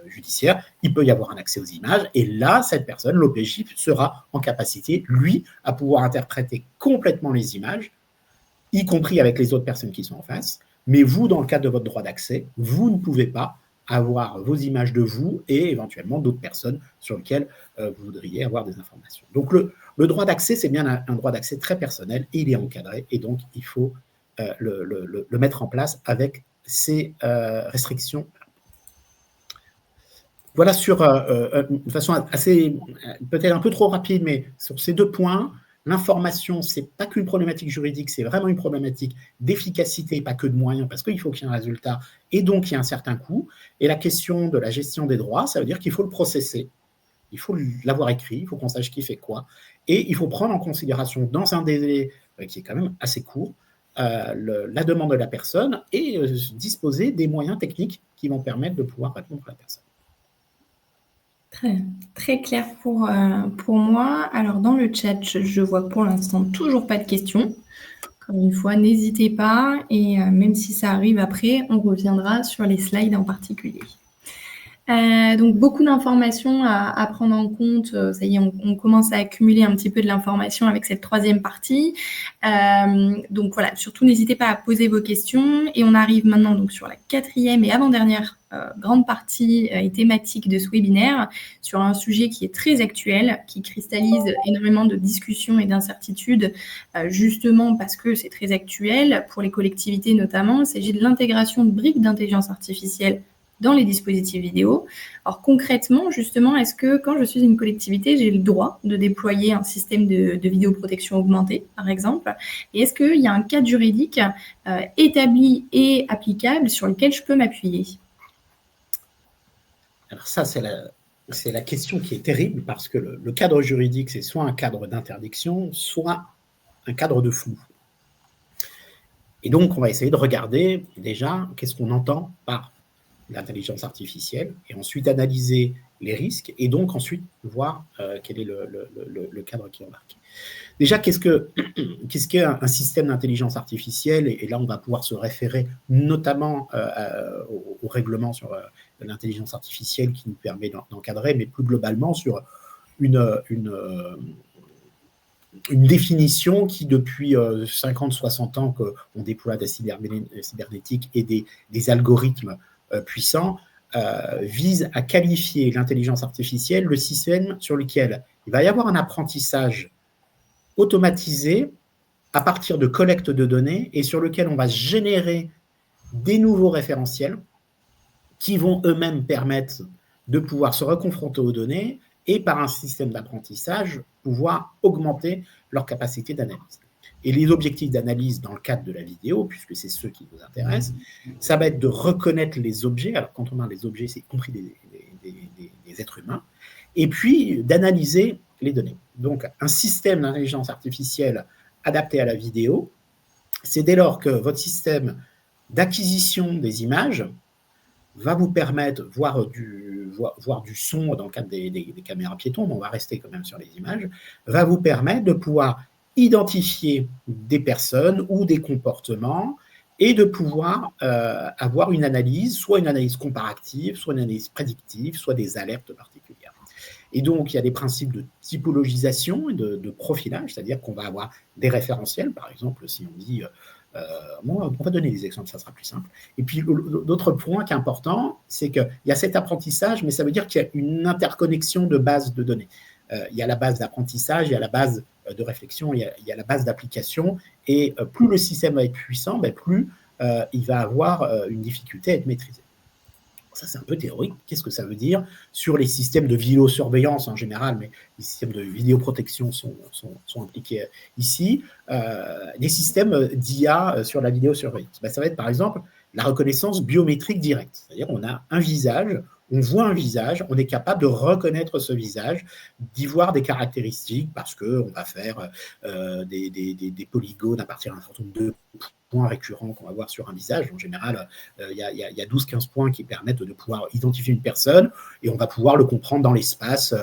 judiciaire. Il peut y avoir un accès aux images. Et là, cette personne, l'OPJ, sera en capacité, lui, à pouvoir interpréter complètement les images, y compris avec les autres personnes qui sont en face. Mais vous, dans le cadre de votre droit d'accès, vous ne pouvez pas avoir vos images de vous et éventuellement d'autres personnes sur lesquelles vous voudriez avoir des informations. Donc, le droit d'accès, c'est bien un droit d'accès très personnel et il est encadré et donc il faut le mettre en place avec ces restrictions. Voilà sur une façon assez, peut-être un peu trop rapide, mais sur ces deux points. L'information, ce n'est pas qu'une problématique juridique, c'est vraiment une problématique d'efficacité, pas que de moyens, parce qu'il faut qu'il y ait un résultat, et donc il y a un certain coût. Et la question de la gestion des droits, ça veut dire qu'il faut le processer, il faut l'avoir écrit, il faut qu'on sache qui fait quoi, et il faut prendre en considération, dans un délai qui est quand même assez court, la demande de la personne et disposer des moyens techniques qui vont permettre de pouvoir répondre à la personne.
Très, très clair pour moi. Alors, dans le chat, je vois pour l'instant toujours pas de questions. Encore une fois, n'hésitez pas et même si ça arrive après, on reviendra sur les slides en particulier. Donc, beaucoup d'informations à prendre en compte. Ça y est, on commence à accumuler un petit peu de l'information avec cette troisième partie. Donc, voilà, surtout, n'hésitez pas à poser vos questions. Et on arrive maintenant donc, sur la quatrième et avant-dernière grande partie et thématique de ce webinaire sur un sujet qui est très actuel, qui cristallise énormément de discussions et d'incertitudes, justement parce que c'est très actuel pour les collectivités notamment. Il s'agit de l'intégration de briques d'intelligence artificielle dans les dispositifs vidéo. Alors concrètement, justement, est-ce que quand je suis une collectivité, j'ai le droit de déployer un système de vidéoprotection augmentée, par exemple? Et est-ce qu'il y a un cadre juridique établi et applicable sur lequel je peux m'appuyer?
Alors ça, c'est la question qui est terrible parce que le cadre juridique, c'est soit un cadre d'interdiction, soit un cadre de flou. Et donc, on va essayer de regarder déjà qu'est-ce qu'on entend par l'intelligence artificielle et ensuite analyser les risques et donc ensuite voir quel est le cadre qui est embarqué. Déjà, qu'est-ce qu'un système d'intelligence artificielle et là, on va pouvoir se référer notamment au règlement sur l'intelligence artificielle qui nous permet d'encadrer, mais plus globalement sur une une définition qui, depuis 50-60 ans qu'on déploie de la cybernétique et des algorithmes puissants, vise à qualifier l'intelligence artificielle, le système sur lequel il va y avoir un apprentissage automatisé à partir de collecte de données et sur lequel on va générer des nouveaux référentiels qui vont eux-mêmes permettre de pouvoir se reconfronter aux données et par un système d'apprentissage pouvoir augmenter leur capacité d'analyse. Et les objectifs d'analyse dans le cadre de la vidéo, puisque c'est ceux qui nous intéressent, ça va être de reconnaître les objets. Alors quand on parle des objets, c'est y compris des êtres humains, et puis d'analyser les données. Donc un système d'intelligence artificielle adapté à la vidéo, c'est dès lors que votre système d'acquisition des images va vous permettre, voir du son dans le cadre des caméras piétons, mais on va rester quand même sur les images, va vous permettre de pouvoir identifier des personnes ou des comportements et de pouvoir avoir une analyse, soit une analyse comparative, soit une analyse prédictive, soit des alertes particulières. Et donc, il y a des principes de typologisation et de profilage, c'est-à-dire qu'on va avoir des référentiels, par exemple, si on dit... on va donner des exemples, ça sera plus simple. Et puis, l'autre point qui est important, c'est qu'il y a cet apprentissage, mais ça veut dire qu'il y a une interconnexion de bases de données. Il y a la base d'apprentissage, il y a la base de réflexion, il y a la base d'application, et plus le système va être puissant, plus il va avoir une difficulté à être maîtrisé. Ça, c'est un peu théorique. Qu'est-ce que ça veut dire sur les systèmes de vidéosurveillance en général, mais les systèmes de vidéoprotection sont impliqués ici. Les systèmes d'IA sur la vidéosurveillance. Ça va être par exemple la reconnaissance biométrique directe. C'est-à-dire on a un visage, on voit un visage, on est capable de reconnaître ce visage, d'y voir des caractéristiques parce qu'on va faire des polygones à partir d'un certain nombre de points récurrents qu'on va voir sur un visage. En général, il y a 12-15 points qui permettent de pouvoir identifier une personne et on va pouvoir le comprendre dans l'espace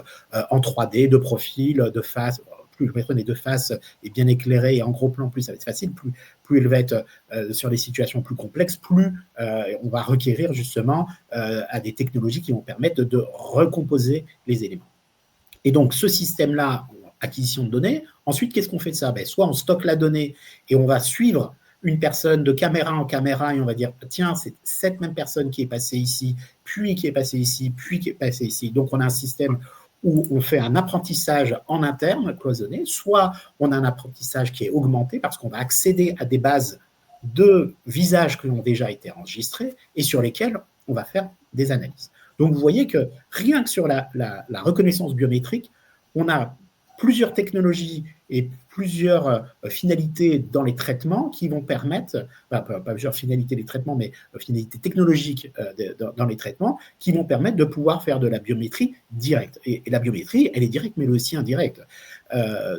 en 3D, de profil, de face. Plus le méthode de face est bien éclairé et en gros plan, plus ça va être facile, plus elle va être sur des situations plus complexes, plus on va requérir justement à des technologies qui vont permettre de recomposer les éléments. Et donc, ce système-là, acquisition de données, ensuite, qu'est-ce qu'on fait de ça? Soit on stocke la donnée et on va suivre une personne de caméra en caméra et on va dire, tiens, c'est cette même personne qui est passée ici, puis qui est passée ici, puis qui est passée ici. Donc, on a un système où on fait un apprentissage en interne cloisonné, soit on a un apprentissage qui est augmenté parce qu'on va accéder à des bases de visages qui ont déjà été enregistrés et sur lesquels on va faire des analyses. Donc, vous voyez que rien que sur la reconnaissance biométrique, on a plusieurs technologies et plusieurs finalités dans les traitements qui vont permettre, pas plusieurs finalités des traitements, mais finalités technologiques dans les traitements qui vont permettre de pouvoir faire de la biométrie directe. Et la biométrie, elle est directe, mais elle est aussi indirecte.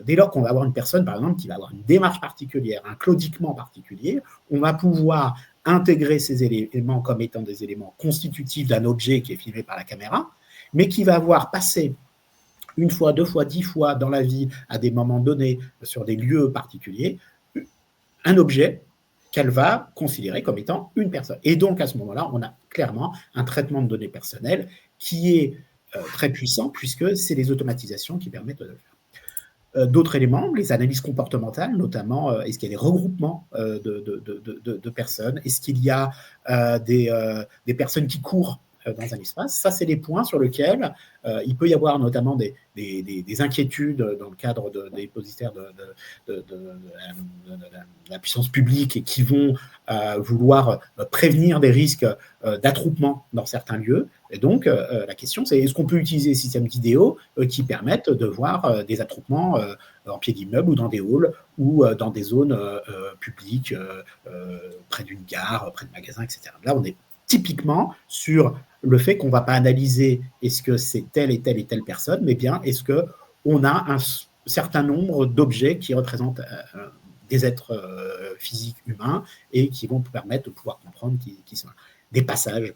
Dès lors qu'on va avoir une personne, par exemple, qui va avoir une démarche particulière, un claudiquement particulier, on va pouvoir intégrer ces éléments comme étant des éléments constitutifs d'un objet qui est filmé par la caméra, mais qui va avoir passé une fois, 2 fois, 10 fois dans la vie, à des moments donnés, sur des lieux particuliers, un objet qu'elle va considérer comme étant une personne. Et donc, à ce moment-là, on a clairement un traitement de données personnelles qui est très puissant, puisque c'est les automatisations qui permettent de le faire. D'autres éléments, les analyses comportementales, notamment, est-ce qu'il y a des regroupements de personnes? Est-ce qu'il y a des personnes qui courent dans un espace? Ça, c'est des points sur lesquels il peut y avoir notamment des inquiétudes dans le cadre des dépositaires de la puissance publique et qui vont vouloir prévenir des risques d'attroupement dans certains lieux. Et donc, la question, c'est est-ce qu'on peut utiliser des systèmes vidéo qui permettent de voir des attroupements en pied d'immeuble ou dans des halls ou dans des zones publiques, près d'une gare, près de magasins, etc. Là, on est typiquement sur le fait qu'on ne va pas analyser est-ce que c'est telle et telle et telle personne, mais bien est-ce qu'on a un certain nombre d'objets qui représentent des êtres physiques humains et qui vont permettre de pouvoir comprendre qui sont des passages.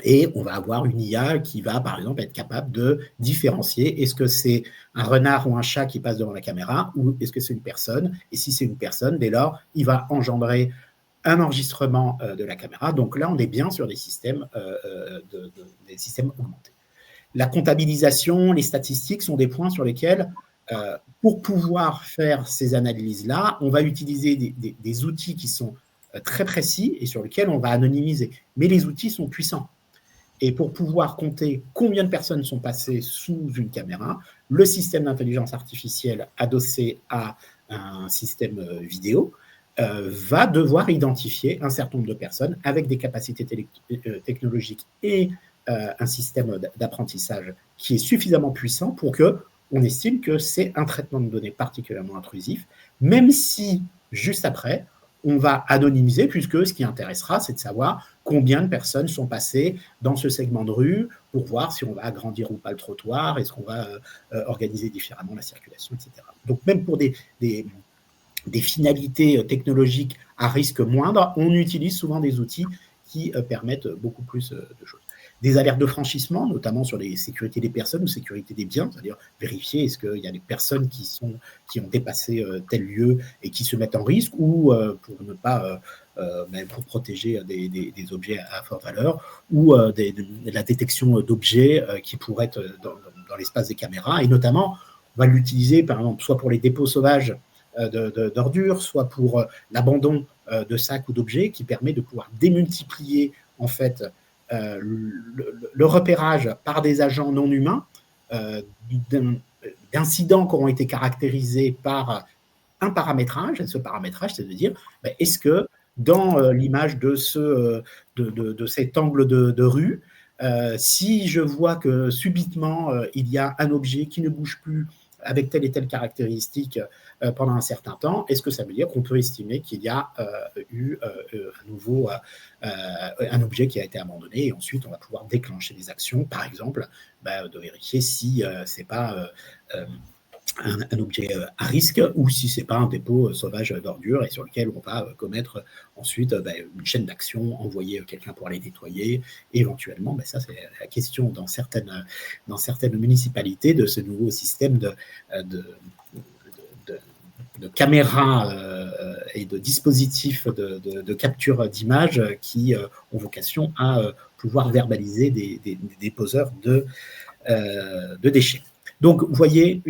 Et on va avoir une IA qui va, par exemple, être capable de différencier est-ce que c'est un renard ou un chat qui passe devant la caméra ou est-ce que c'est une personne. Et si c'est une personne, dès lors, il va engendrer un enregistrement de la caméra. Donc là, on est bien sur des systèmes augmentés. La comptabilisation, les statistiques sont des points sur lesquels pour pouvoir faire ces analyses-là, on va utiliser des outils qui sont très précis et sur lesquels on va anonymiser. Mais les outils sont puissants. Et pour pouvoir compter combien de personnes sont passées sous une caméra, le système d'intelligence artificielle adossé à un système vidéo va devoir identifier un certain nombre de personnes avec des capacités technologiques et un système d'apprentissage qui est suffisamment puissant pour qu'on estime que c'est un traitement de données particulièrement intrusif, même si, juste après, on va anonymiser, puisque ce qui intéressera, c'est de savoir combien de personnes sont passées dans ce segment de rue pour voir si on va agrandir ou pas le trottoir, est-ce qu'on va organiser différemment la circulation, etc. Donc même pour des finalités technologiques à risque moindre, on utilise souvent des outils qui permettent beaucoup plus de choses. Des alertes de franchissement, notamment sur les sécurités des personnes ou sécurité des biens, c'est-à-dire vérifier est-ce qu'il y a des personnes qui ont dépassé tel lieu et qui se mettent en risque, ou pour ne pas pour protéger des objets à forte valeur, ou la détection d'objets qui pourraient être dans l'espace des caméras, et notamment on va l'utiliser par exemple soit pour les dépôts sauvages d'ordures, soit pour l'abandon de sacs ou d'objets, qui permet de pouvoir démultiplier en fait le repérage par des agents non humains d'incidents qui auront été caractérisés par un paramétrage. Et ce paramétrage, c'est de dire est-ce que dans l'image de cet angle de rue, si je vois que subitement il y a un objet qui ne bouge plus avec telle et telle caractéristique pendant un certain temps, est-ce que ça veut dire qu'on peut estimer qu'il y a eu à nouveau un objet qui a été abandonné, et ensuite on va pouvoir déclencher des actions, par exemple de vérifier si c'est pas un objet à risque, ou si c'est pas un dépôt sauvage d'ordures et sur lequel on va commettre ensuite une chaîne d'action, envoyer quelqu'un pour aller nettoyer. Éventuellement, ça c'est la question dans certaines municipalités de ce nouveau système de caméras et de dispositifs de capture d'images qui ont vocation à pouvoir verbaliser des déposeurs de déchets. Donc, vous voyez,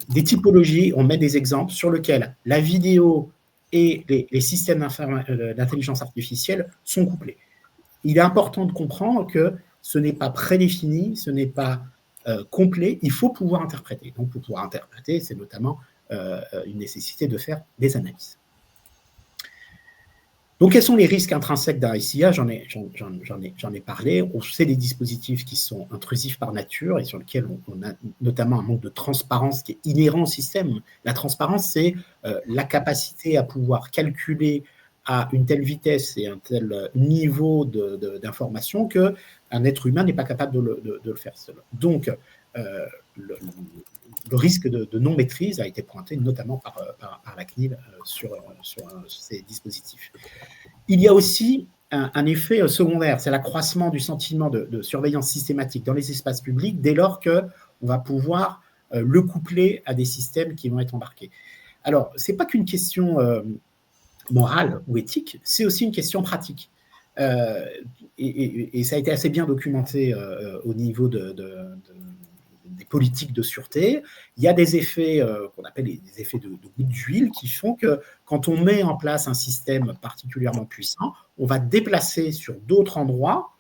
des typologies, on met des exemples sur lesquels la vidéo et les systèmes d'intelligence artificielle sont couplés. Il est important de comprendre que ce n'est pas prédéfini, ce n'est pas complet, il faut pouvoir interpréter. Donc, pour pouvoir interpréter, c'est notamment une nécessité de faire des analyses. Donc, quels sont les risques intrinsèques d'un SIA ? J'en ai parlé. On sait des dispositifs qui sont intrusifs par nature et sur lesquels on a notamment un manque de transparence qui est inhérent au système. La transparence, c'est la capacité à pouvoir calculer à une telle vitesse et un tel niveau d'information qu'un être humain n'est pas capable de le faire seul. Donc, le risque de non-maîtrise a été pointé notamment par la CNIL sur ces dispositifs. Il y a aussi un effet secondaire, c'est l'accroissement du sentiment de surveillance systématique dans les espaces publics dès lors qu'on va pouvoir le coupler à des systèmes qui vont être embarqués. Alors, ce n'est pas qu'une question morale ou éthique, c'est aussi une question pratique. Et ça a été assez bien documenté au niveau des politiques de sûreté. Il y a des effets qu'on appelle des effets de goutte d'huile qui font que quand on met en place un système particulièrement puissant, on va déplacer sur d'autres endroits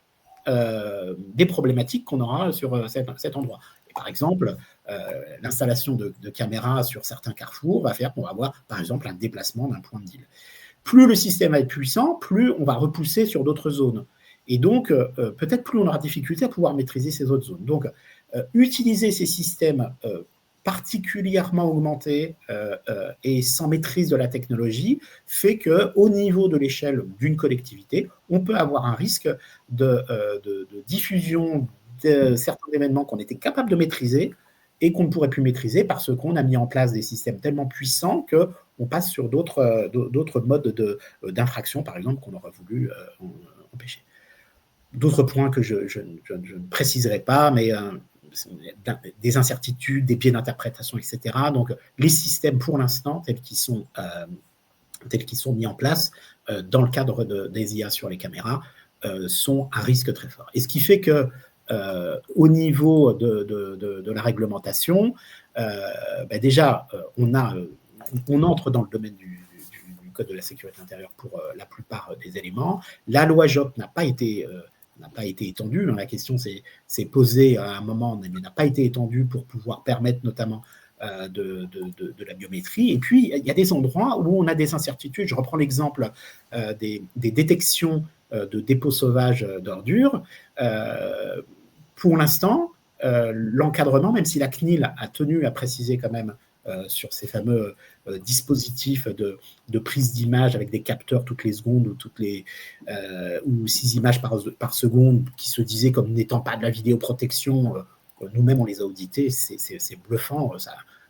des problématiques qu'on aura sur cet endroit. Et par exemple, l'installation de caméras sur certains carrefours va faire qu'on va avoir, par exemple, un déplacement d'un point de deal. Plus le système est puissant, plus on va repousser sur d'autres zones. Et donc, peut-être plus on aura de difficulté à pouvoir maîtriser ces autres zones. Donc, utiliser ces systèmes particulièrement augmentés et sans maîtrise de la technologie fait qu'au niveau de l'échelle d'une collectivité, on peut avoir un risque de diffusion de certains événements qu'on était capable de maîtriser et qu'on ne pourrait plus maîtriser parce qu'on a mis en place des systèmes tellement puissants qu'on passe sur d'autres modes d'infraction, par exemple, qu'on aurait voulu empêcher. D'autres points que je ne préciserai pas, mais des incertitudes, des biais d'interprétation, etc. Donc, les systèmes, pour l'instant, tels qu'ils sont mis en place dans le cadre des IA sur les caméras, sont à risque très fort. Et ce qui fait que au niveau de la réglementation, déjà, on entre dans le domaine du Code de la sécurité intérieure pour la plupart des éléments. La loi JOP n'a pas été étendue. La question s'est posée à un moment, mais n'a pas été étendue pour pouvoir permettre notamment de la biométrie. Et puis, il y a des endroits où on a des incertitudes. Je reprends l'exemple des détections de dépôts sauvages d'ordures. Pour l'instant, l'encadrement, même si la CNIL a tenu à préciser quand même sur ces fameux dispositifs de prise d'image avec des capteurs toutes les secondes ou 6 images par seconde qui se disaient comme n'étant pas de la vidéoprotection. Nous-mêmes, on les a audités, c'est bluffant,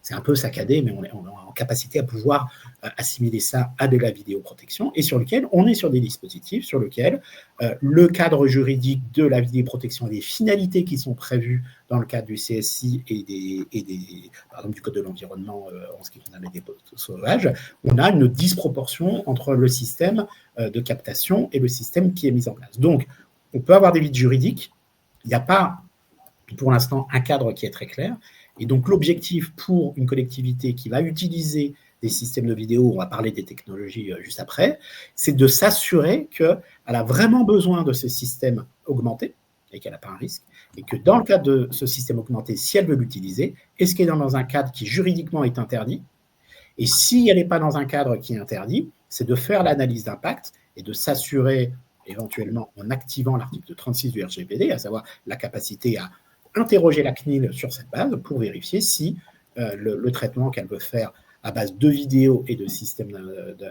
c'est un peu saccadé, mais on est en capacité à pouvoir assimiler ça à de la vidéoprotection, et sur lequel on est sur des dispositifs sur lesquels le cadre juridique de la vidéoprotection et les finalités qui sont prévues dans le cadre du CSI et par exemple du Code de l'environnement en ce qui concerne les dépôts sauvages, on a une disproportion entre le système de captation et le système qui est mis en place. Donc, on peut avoir des vides juridiques, il n'y a pas pour l'instant un cadre qui est très clair. Et donc, l'objectif pour une collectivité qui va utiliser des systèmes de vidéo, on va parler des technologies juste après, c'est de s'assurer qu'elle a vraiment besoin de ce système augmenté et qu'elle n'a pas un risque, et que dans le cadre de ce système augmenté, si elle veut l'utiliser, est-ce qu'elle est dans un cadre qui juridiquement est interdit? Et si elle n'est pas dans un cadre qui est interdit, c'est de faire l'analyse d'impact et de s'assurer, éventuellement en activant l'article 36 du RGPD, à savoir la capacité à interroger la CNIL sur cette base pour vérifier si le traitement qu'elle veut faire à base de vidéos et de systèmes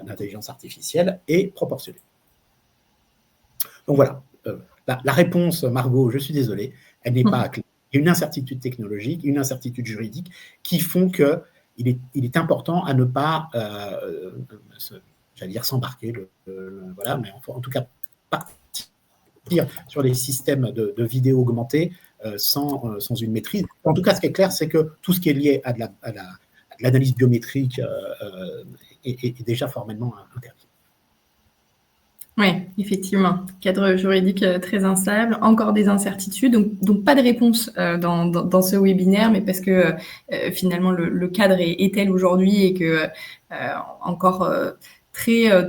d'intelligence artificielle est proportionné. Donc voilà, la réponse, Margot, je suis désolé, elle n'est pas claire. Il y a une incertitude technologique, une incertitude juridique qui font qu'il est important à ne pas, j'allais dire s'embarquer, voilà, mais en tout cas partir sur les systèmes de vidéo augmentée sans une maîtrise. En tout cas, ce qui est clair, c'est que tout ce qui est lié à de l'analyse biométrique est déjà formellement interdit.
Oui, effectivement. Cadre juridique très instable, encore des incertitudes, donc pas de réponse dans ce webinaire, mais parce que finalement le cadre est tel aujourd'hui et que encore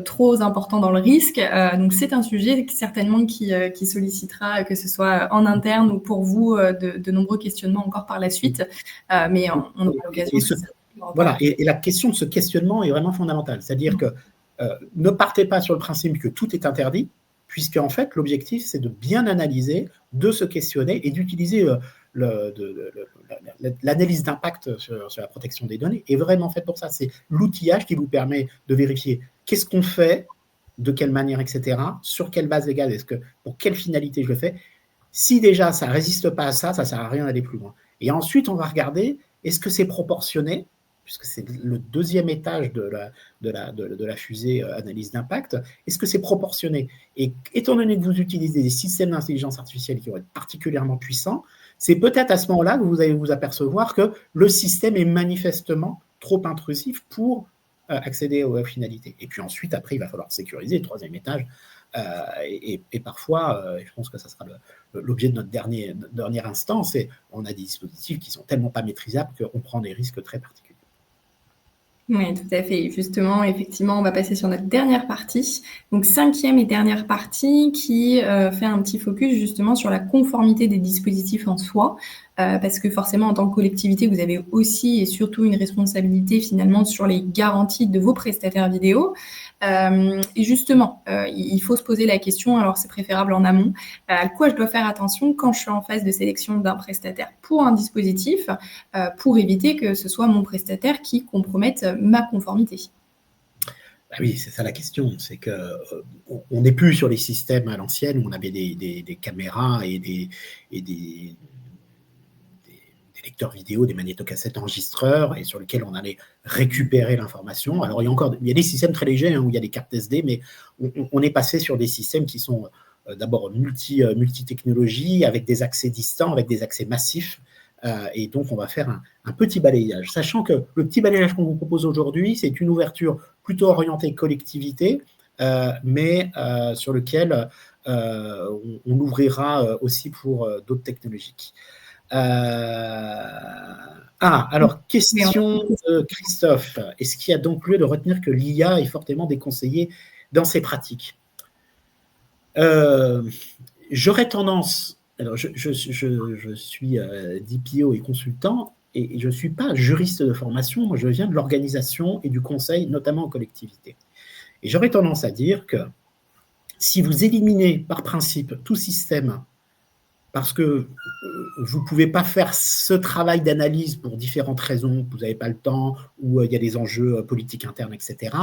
trop important dans le risque. Donc c'est un sujet certainement qui sollicitera, que ce soit en interne ou pour vous, de nombreux questionnements encore par la suite. Mais on aura l'occasion.
Voilà, et la question de ce questionnement est vraiment fondamentale. C'est-à-dire que ne partez pas sur le principe que tout est interdit, puisque en fait l'objectif c'est de bien analyser, de se questionner et d'utiliser l'analyse d'impact sur la protection des données est vraiment faite pour ça. C'est l'outillage qui vous permet de vérifier qu'est-ce qu'on fait, de quelle manière, etc., sur quelle base légale, pour quelle finalité je le fais. Si déjà ça ne résiste pas à ça, ça ne sert à rien d'aller plus loin. Et ensuite, on va regarder, est-ce que c'est proportionné, puisque c'est le deuxième étage de la fusée analyse d'impact, est-ce que c'est proportionné? Et étant donné que vous utilisez des systèmes d'intelligence artificielle qui vont être particulièrement puissants, c'est peut-être à ce moment-là que vous allez vous apercevoir que le système est manifestement trop intrusif pour accéder aux finalités. Et puis ensuite, après, il va falloir sécuriser le troisième étage. Et parfois, je pense que ça sera l'objet de notre dernière instance, et on a des dispositifs qui sont tellement pas maîtrisables qu'on prend des risques très particuliers.
Oui, tout à fait. Justement, effectivement, on va passer sur notre dernière partie. Donc, 5e et dernière partie qui fait un petit focus justement sur la conformité des dispositifs en soi. Parce que forcément, en tant que collectivité, vous avez aussi et surtout une responsabilité finalement sur les garanties de vos prestataires vidéo. Et justement, il faut se poser la question, alors c'est préférable en amont, à quoi je dois faire attention quand je suis en phase de sélection d'un prestataire pour un dispositif, pour éviter que ce soit mon prestataire qui compromette ma conformité.
Bah oui, c'est ça la question, c'est qu'on n'est plus sur les systèmes à l'ancienne où on avait des caméras et des lecteurs vidéo, des magnétocassettes enregistreurs et sur lesquels on allait récupérer l'information. Alors, il y a des systèmes très légers où il y a des cartes SD, mais on est passé sur des systèmes qui sont d'abord multi-technologies, avec des accès distants, avec des accès massifs. Et donc, on va faire un petit balayage. Sachant que le petit balayage qu'on vous propose aujourd'hui, c'est une ouverture plutôt orientée collectivité, mais sur lequel on l'ouvrira aussi pour d'autres technologies. Alors, question de Christophe. Est-ce qu'il y a donc lieu de retenir que l'IA est fortement déconseillée dans ses pratiques? J'aurais tendance, alors je suis DPO et consultant, et je ne suis pas juriste de formation, moi je viens de l'organisation et du conseil, notamment en collectivité. Et j'aurais tendance à dire que si vous éliminez par principe tout système, parce que vous ne pouvez pas faire ce travail d'analyse pour différentes raisons, vous n'avez pas le temps, ou il y a des enjeux politiques internes, etc.,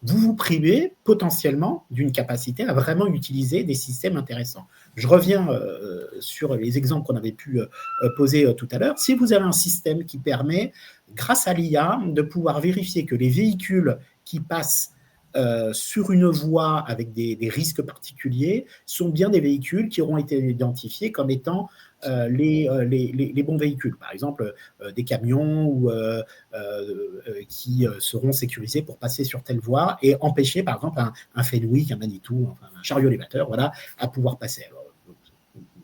vous vous privez potentiellement d'une capacité à vraiment utiliser des systèmes intéressants. Je reviens sur les exemples qu'on avait pu poser tout à l'heure. Si vous avez un système qui permet, grâce à l'IA, de pouvoir vérifier que les véhicules qui passent sur une voie avec des risques particuliers sont bien des véhicules qui auront été identifiés comme étant les bons véhicules. Par exemple, des camions qui seront sécurisés pour passer sur telle voie et empêcher, par exemple, un Fenwick, un Manitou, enfin, un chariot élévateur, voilà, à pouvoir passer. Alors,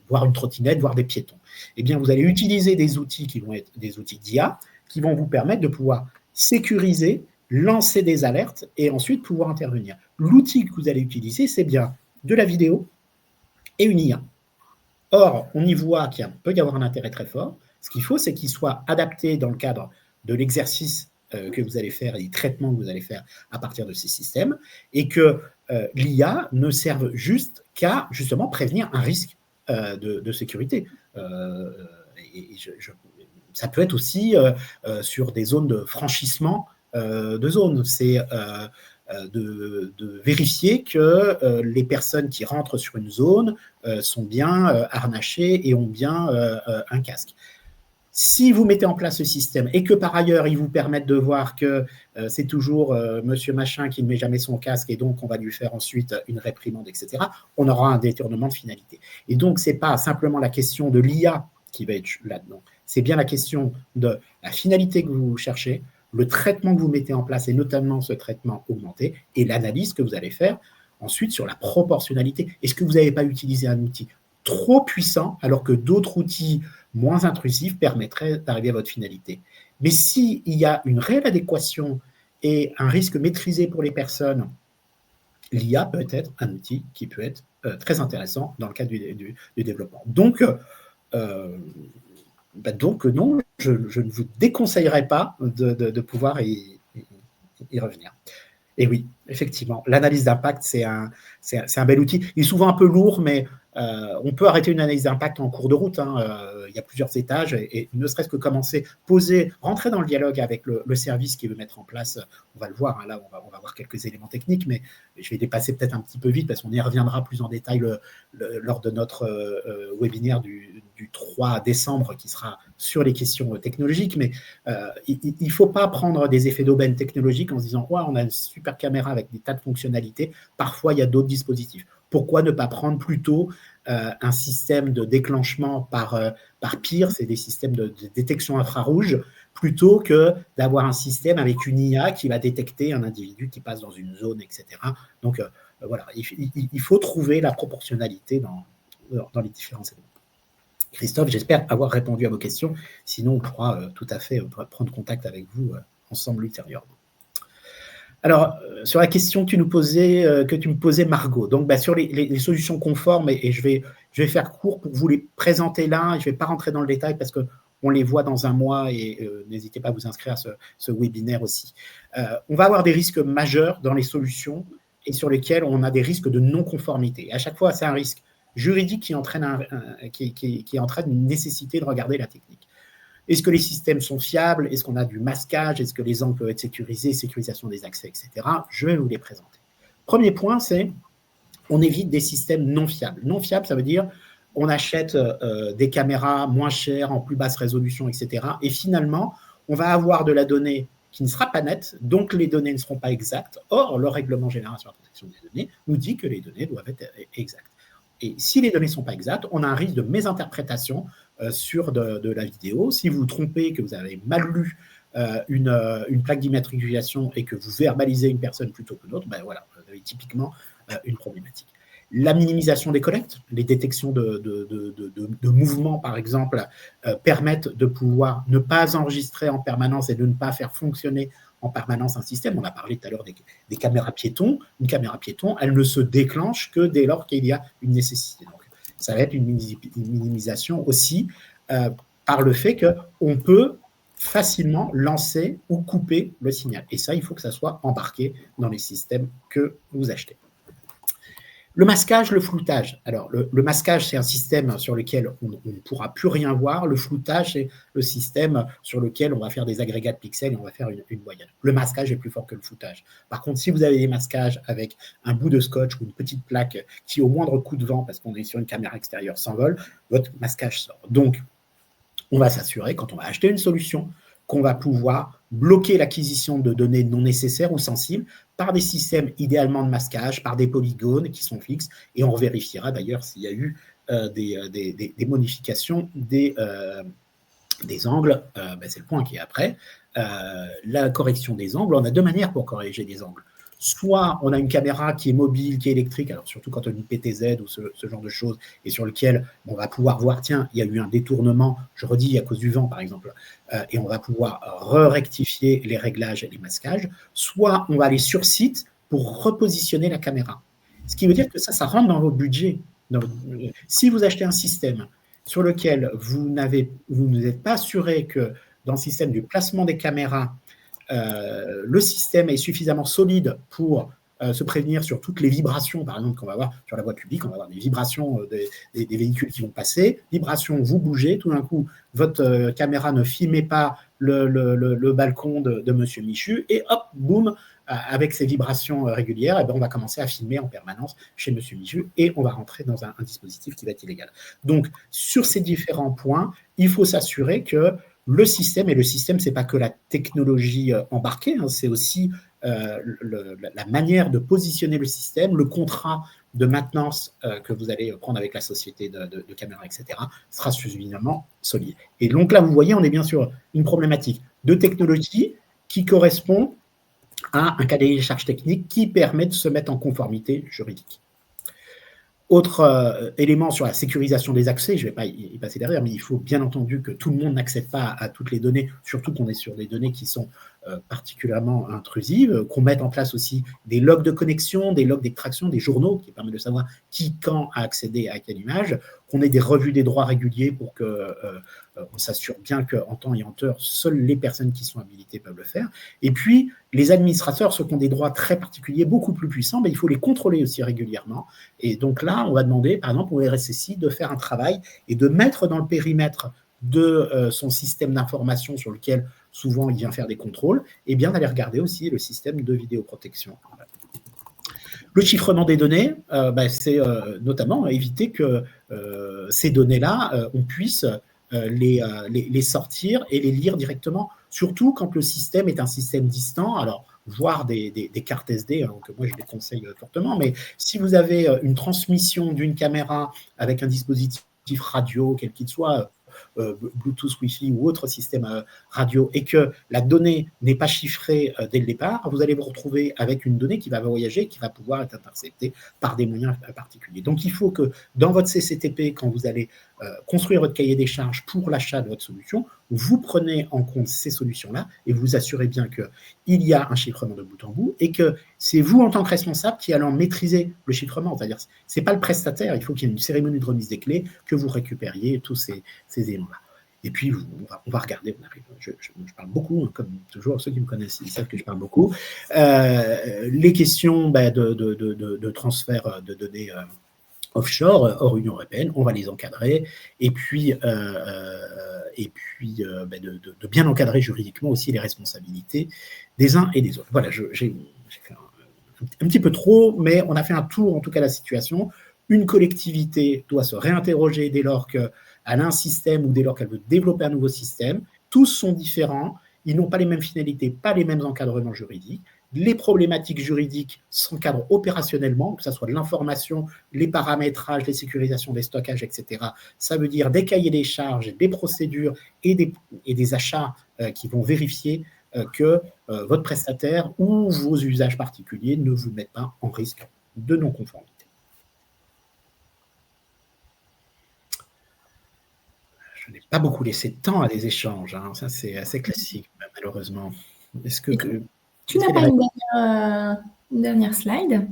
voir une trottinette, voir des piétons. Eh bien, vous allez utiliser des outils qui vont être des outils d'IA qui vont vous permettre de pouvoir sécuriser, lancer des alertes et ensuite pouvoir intervenir. L'outil que vous allez utiliser, c'est bien de la vidéo et une IA. Or, on y voit qu'il peut y avoir un intérêt très fort. Ce qu'il faut, c'est qu'il soit adapté dans le cadre de l'exercice que vous allez faire et des traitements que vous allez faire à partir de ces systèmes, et que l'IA ne serve juste qu'à justement prévenir un risque de sécurité. Ça peut être aussi sur des zones de franchissement de zones. C'est de vérifier que les personnes qui rentrent sur une zone sont bien harnachées et ont bien un casque. Si vous mettez en place ce système et que par ailleurs, ils vous permettent de voir que c'est toujours monsieur machin qui ne met jamais son casque et donc on va lui faire ensuite une réprimande, etc., on aura un détournement de finalité. Et donc, ce n'est pas simplement la question de l'IA qui va être là-dedans, c'est bien la question de la finalité que vous cherchez, le traitement que vous mettez en place et notamment ce traitement augmenté et l'analyse que vous allez faire ensuite sur la proportionnalité. Est-ce que vous n'avez pas utilisé un outil trop puissant alors que d'autres outils moins intrusifs permettraient d'arriver à votre finalité? Mais s'il y a une réelle adéquation et un risque maîtrisé pour les personnes, l'IA peut être un outil qui peut être très intéressant dans le cadre du développement. Donc non, je ne vous déconseillerais pas de pouvoir y revenir. Et oui, effectivement, l'analyse d'impact, c'est un bel outil. Il est souvent un peu lourd, mais on peut arrêter une analyse d'impact en cours de route. Il y a plusieurs étages et ne serait-ce que commencer, poser, rentrer dans le dialogue avec le service qui veut mettre en place. On va le voir, là, on va voir quelques éléments techniques, mais je vais dépasser peut-être un petit peu vite parce qu'on y reviendra plus en détail lors de notre webinaire du 3 décembre qui sera sur les questions technologiques. Mais il ne faut pas prendre des effets d'aubaine technologique en se disant on a une super caméra avec des tas de fonctionnalités. Parfois, il y a d'autres dispositifs. Pourquoi ne pas prendre plutôt un système de déclenchement par PIR, c'est des systèmes de détection infrarouge, plutôt que d'avoir un système avec une IA qui va détecter un individu qui passe dans une zone, etc. Donc, voilà, il faut trouver la proportionnalité dans les différents éléments. Christophe, j'espère avoir répondu à vos questions. Sinon, on pourra tout à fait prendre contact avec vous ensemble ultérieurement. Alors, sur la question que tu me posais, Margot, donc sur les solutions conformes, et je vais faire court pour vous les présenter là, je ne vais pas rentrer dans le détail parce qu'on les voit dans un mois et n'hésitez pas à vous inscrire à ce webinaire aussi. On va avoir des risques majeurs dans les solutions et sur lesquels on a des risques de non-conformité. Et à chaque fois, c'est un risque juridique qui entraîne une nécessité de regarder la technique. Est-ce que les systèmes sont fiables? Est-ce qu'on a du masquage? Est-ce que les angles peuvent être sécurisés? Sécurisation des accès, etc. Je vais vous les présenter. Premier point, c'est on évite des systèmes non fiables. Non fiables, ça veut dire on achète des caméras moins chères, en plus basse résolution, etc. Et finalement, on va avoir de la donnée qui ne sera pas nette, donc les données ne seront pas exactes. Or, le règlement général sur la protection des données nous dit que les données doivent être exactes. Et si les données ne sont pas exactes, on a un risque de mésinterprétation sur de la vidéo. Si vous vous trompez, que vous avez mal lu une plaque d'immatriculation et que vous verbalisez une personne plutôt que l'autre, voilà, avez typiquement une problématique. La minimisation des collectes, les détections de mouvements, par exemple, permettent de pouvoir ne pas enregistrer en permanence et de ne pas faire fonctionner en permanence un système. On a parlé tout à l'heure des caméras piétons. Une caméra piéton, elle ne se déclenche que dès lors qu'il y a une nécessité. Donc, ça va être une minimisation aussi par le fait qu'on peut facilement lancer ou couper le signal. Et ça, il faut que ça soit embarqué dans les systèmes que vous achetez. Le masquage, le floutage. Alors, le masquage, c'est un système sur lequel on ne pourra plus rien voir. Le floutage, c'est le système sur lequel on va faire des agrégats de pixels et on va faire une moyenne. Le masquage est plus fort que le floutage. Par contre, si vous avez des masquages avec un bout de scotch ou une petite plaque qui, au moindre coup de vent, parce qu'on est sur une caméra extérieure, s'envole, votre masquage sort. Donc, on va s'assurer, quand on va acheter une solution, qu'on va pouvoir bloquer l'acquisition de données non nécessaires ou sensibles par des systèmes idéalement de masquage, par des polygones qui sont fixes, et on vérifiera d'ailleurs s'il y a eu des modifications des angles. C'est le point qui est après. La correction des angles, on a deux manières pour corriger des angles. Soit on a une caméra qui est mobile, qui est électrique, alors surtout quand on a une PTZ ou ce genre de choses, et sur lequel on va pouvoir voir, tiens, il y a eu un détournement, je redis, à cause du vent, par exemple, et on va pouvoir rectifier les réglages et les masquages. Soit on va aller sur site pour repositionner la caméra. Ce qui veut dire que ça rentre dans vos budgets. Si vous achetez un système sur lequel vous n'êtes pas assuré que dans le système du placement des caméras, le système est suffisamment solide pour se prévenir sur toutes les vibrations, par exemple, qu'on va avoir sur la voie publique, on va avoir des vibrations des véhicules qui vont passer, vibrations, vous bougez, tout d'un coup, votre caméra ne filmait pas le balcon de Monsieur Michu, et hop, boum, avec ces vibrations régulières, et on va commencer à filmer en permanence chez Monsieur Michu, et on va rentrer dans un dispositif qui va être illégal. Donc, sur ces différents points, il faut s'assurer que le système, et le système, ce n'est pas que la technologie embarquée, hein, c'est aussi la manière de positionner le système, le contrat de maintenance que vous allez prendre avec la société de caméras, etc., sera suffisamment solide. Et donc là, vous voyez, on est bien sur une problématique de technologie qui correspond à un cahier des charges techniques qui permet de se mettre en conformité juridique. Autre élément sur la sécurisation des accès, je ne vais pas y passer derrière, mais il faut bien entendu que tout le monde n'accède pas à toutes les données, surtout qu'on est sur des données qui sont particulièrement intrusives, qu'on mette en place aussi des logs de connexion, des logs d'extraction, des journaux qui permettent de savoir qui, quand a accédé à quelle image, qu'on ait des revues des droits réguliers pour qu'on s'assure bien qu'en temps et en heure, seules les personnes qui sont habilitées peuvent le faire. Et puis, les administrateurs, ceux qui ont des droits très particuliers, beaucoup plus puissants, il faut les contrôler aussi régulièrement. Et donc là, on va demander, par exemple, au RSSI de faire un travail et de mettre dans le périmètre de son système d'information sur lequel souvent il vient faire des contrôles, et bien d'aller regarder aussi le système de vidéoprotection. Le chiffrement des données, c'est notamment éviter que ces données-là, on puisse les sortir et les lire directement, surtout quand le système est un système distant. Alors, voire des cartes SD, hein, que moi je les conseille fortement, mais si vous avez une transmission d'une caméra avec un dispositif radio, quel qu'il soit, Bluetooth, Wi-Fi ou autre système radio, et que la donnée n'est pas chiffrée dès le départ, vous allez vous retrouver avec une donnée qui va voyager, qui va pouvoir être interceptée par des moyens particuliers. Donc, il faut que dans votre CCTP, quand vous allez construire votre cahier des charges pour l'achat de votre solution, vous prenez en compte ces solutions-là et vous assurez bien qu'il y a un chiffrement de bout en bout et que c'est vous, en tant que responsable, qui allez maîtriser le chiffrement. C'est-à-dire, ce n'est pas le prestataire, il faut qu'il y ait une cérémonie de remise des clés, que vous récupériez tous ces éléments-là. Et puis, on va regarder, je parle beaucoup, comme toujours, ceux qui me connaissent, ils savent que je parle beaucoup. Les questions de transfert de données offshore, hors Union européenne, on va les encadrer, et puis de bien encadrer juridiquement aussi les responsabilités des uns et des autres. Voilà, j'ai fait un petit peu trop, mais on a fait un tour, en tout cas, de la situation. Une collectivité doit se réinterroger dès lors qu'elle a un système ou dès lors qu'elle veut développer un nouveau système. Tous sont différents, ils n'ont pas les mêmes finalités, pas les mêmes encadrements juridiques. Les problématiques juridiques s'encadrent opérationnellement, que ce soit de l'information, les paramétrages, les sécurisations des stockages, etc. Ça veut dire des cahiers des charges, des procédures et des achats qui vont vérifier que votre prestataire ou vos usages particuliers ne vous mettent pas en risque de non-conformité. Je n'ai pas beaucoup laissé de temps à des échanges, hein. Ça c'est assez classique, malheureusement. Est-ce que
tu n'as pas une dernière slide?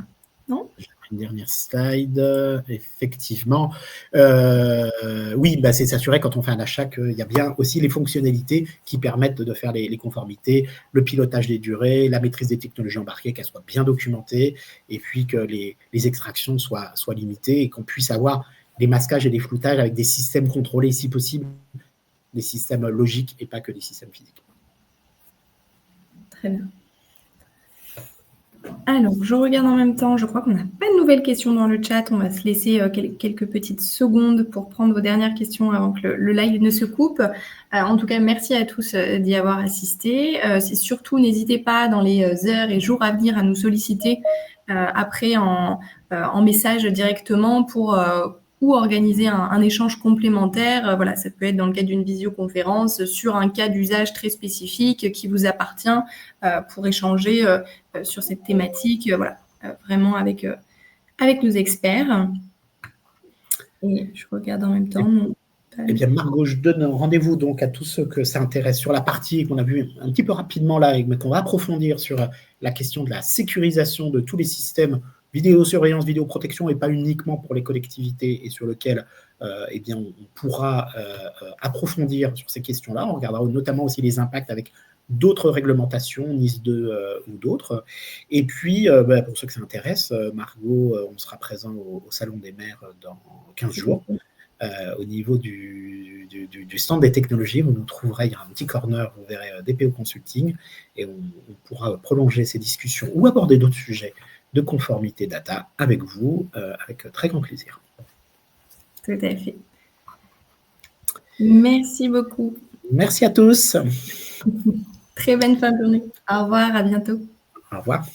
Non?
Une dernière slide, effectivement. Oui, c'est s'assurer quand on fait un achat qu'il y a bien aussi les fonctionnalités qui permettent de faire les conformités, le pilotage des durées, la maîtrise des technologies embarquées, qu'elles soient bien documentées, et puis que les extractions soient limitées et qu'on puisse avoir des masquages et des floutages avec des systèmes contrôlés, si possible, des systèmes logiques et pas que des systèmes physiques.
Très bien. Alors, je regarde en même temps, je crois qu'on n'a pas de nouvelles questions dans le chat. On va se laisser quelques petites secondes pour prendre vos dernières questions avant que le live ne se coupe. En tout cas, merci à tous d'y avoir assisté. Surtout, n'hésitez pas dans les heures et jours à venir à nous solliciter après en message directement pour ou organiser un échange complémentaire. Voilà, ça peut être dans le cadre d'une visioconférence sur un cas d'usage très spécifique qui vous appartient pour échanger sur cette thématique, voilà, vraiment avec nos experts. Et je regarde en même temps.
Eh bien, Margot, je donne rendez-vous donc à tous ceux que ça intéresse sur la partie qu'on a vue un petit peu rapidement là, mais qu'on va approfondir sur la question de la sécurisation de tous les systèmes vidéosurveillance, vidéoprotection, et pas uniquement pour les collectivités, et sur lequel eh bien, on pourra approfondir sur ces questions-là. On regardera notamment aussi les impacts avec d'autres réglementations, NIS 2 ou d'autres. Et puis, pour ceux que ça intéresse, Margot, on sera présent au Salon des maires dans 15 jours. Au niveau du stand des technologies, vous nous trouverez, il y a un petit corner, vous verrez DPO Consulting, et on pourra prolonger ces discussions ou aborder d'autres sujets de conformité data avec vous, avec très grand plaisir.
Tout à fait. Merci beaucoup.
Merci à tous.
Très bonne fin de journée. Au revoir, à bientôt.
Au revoir.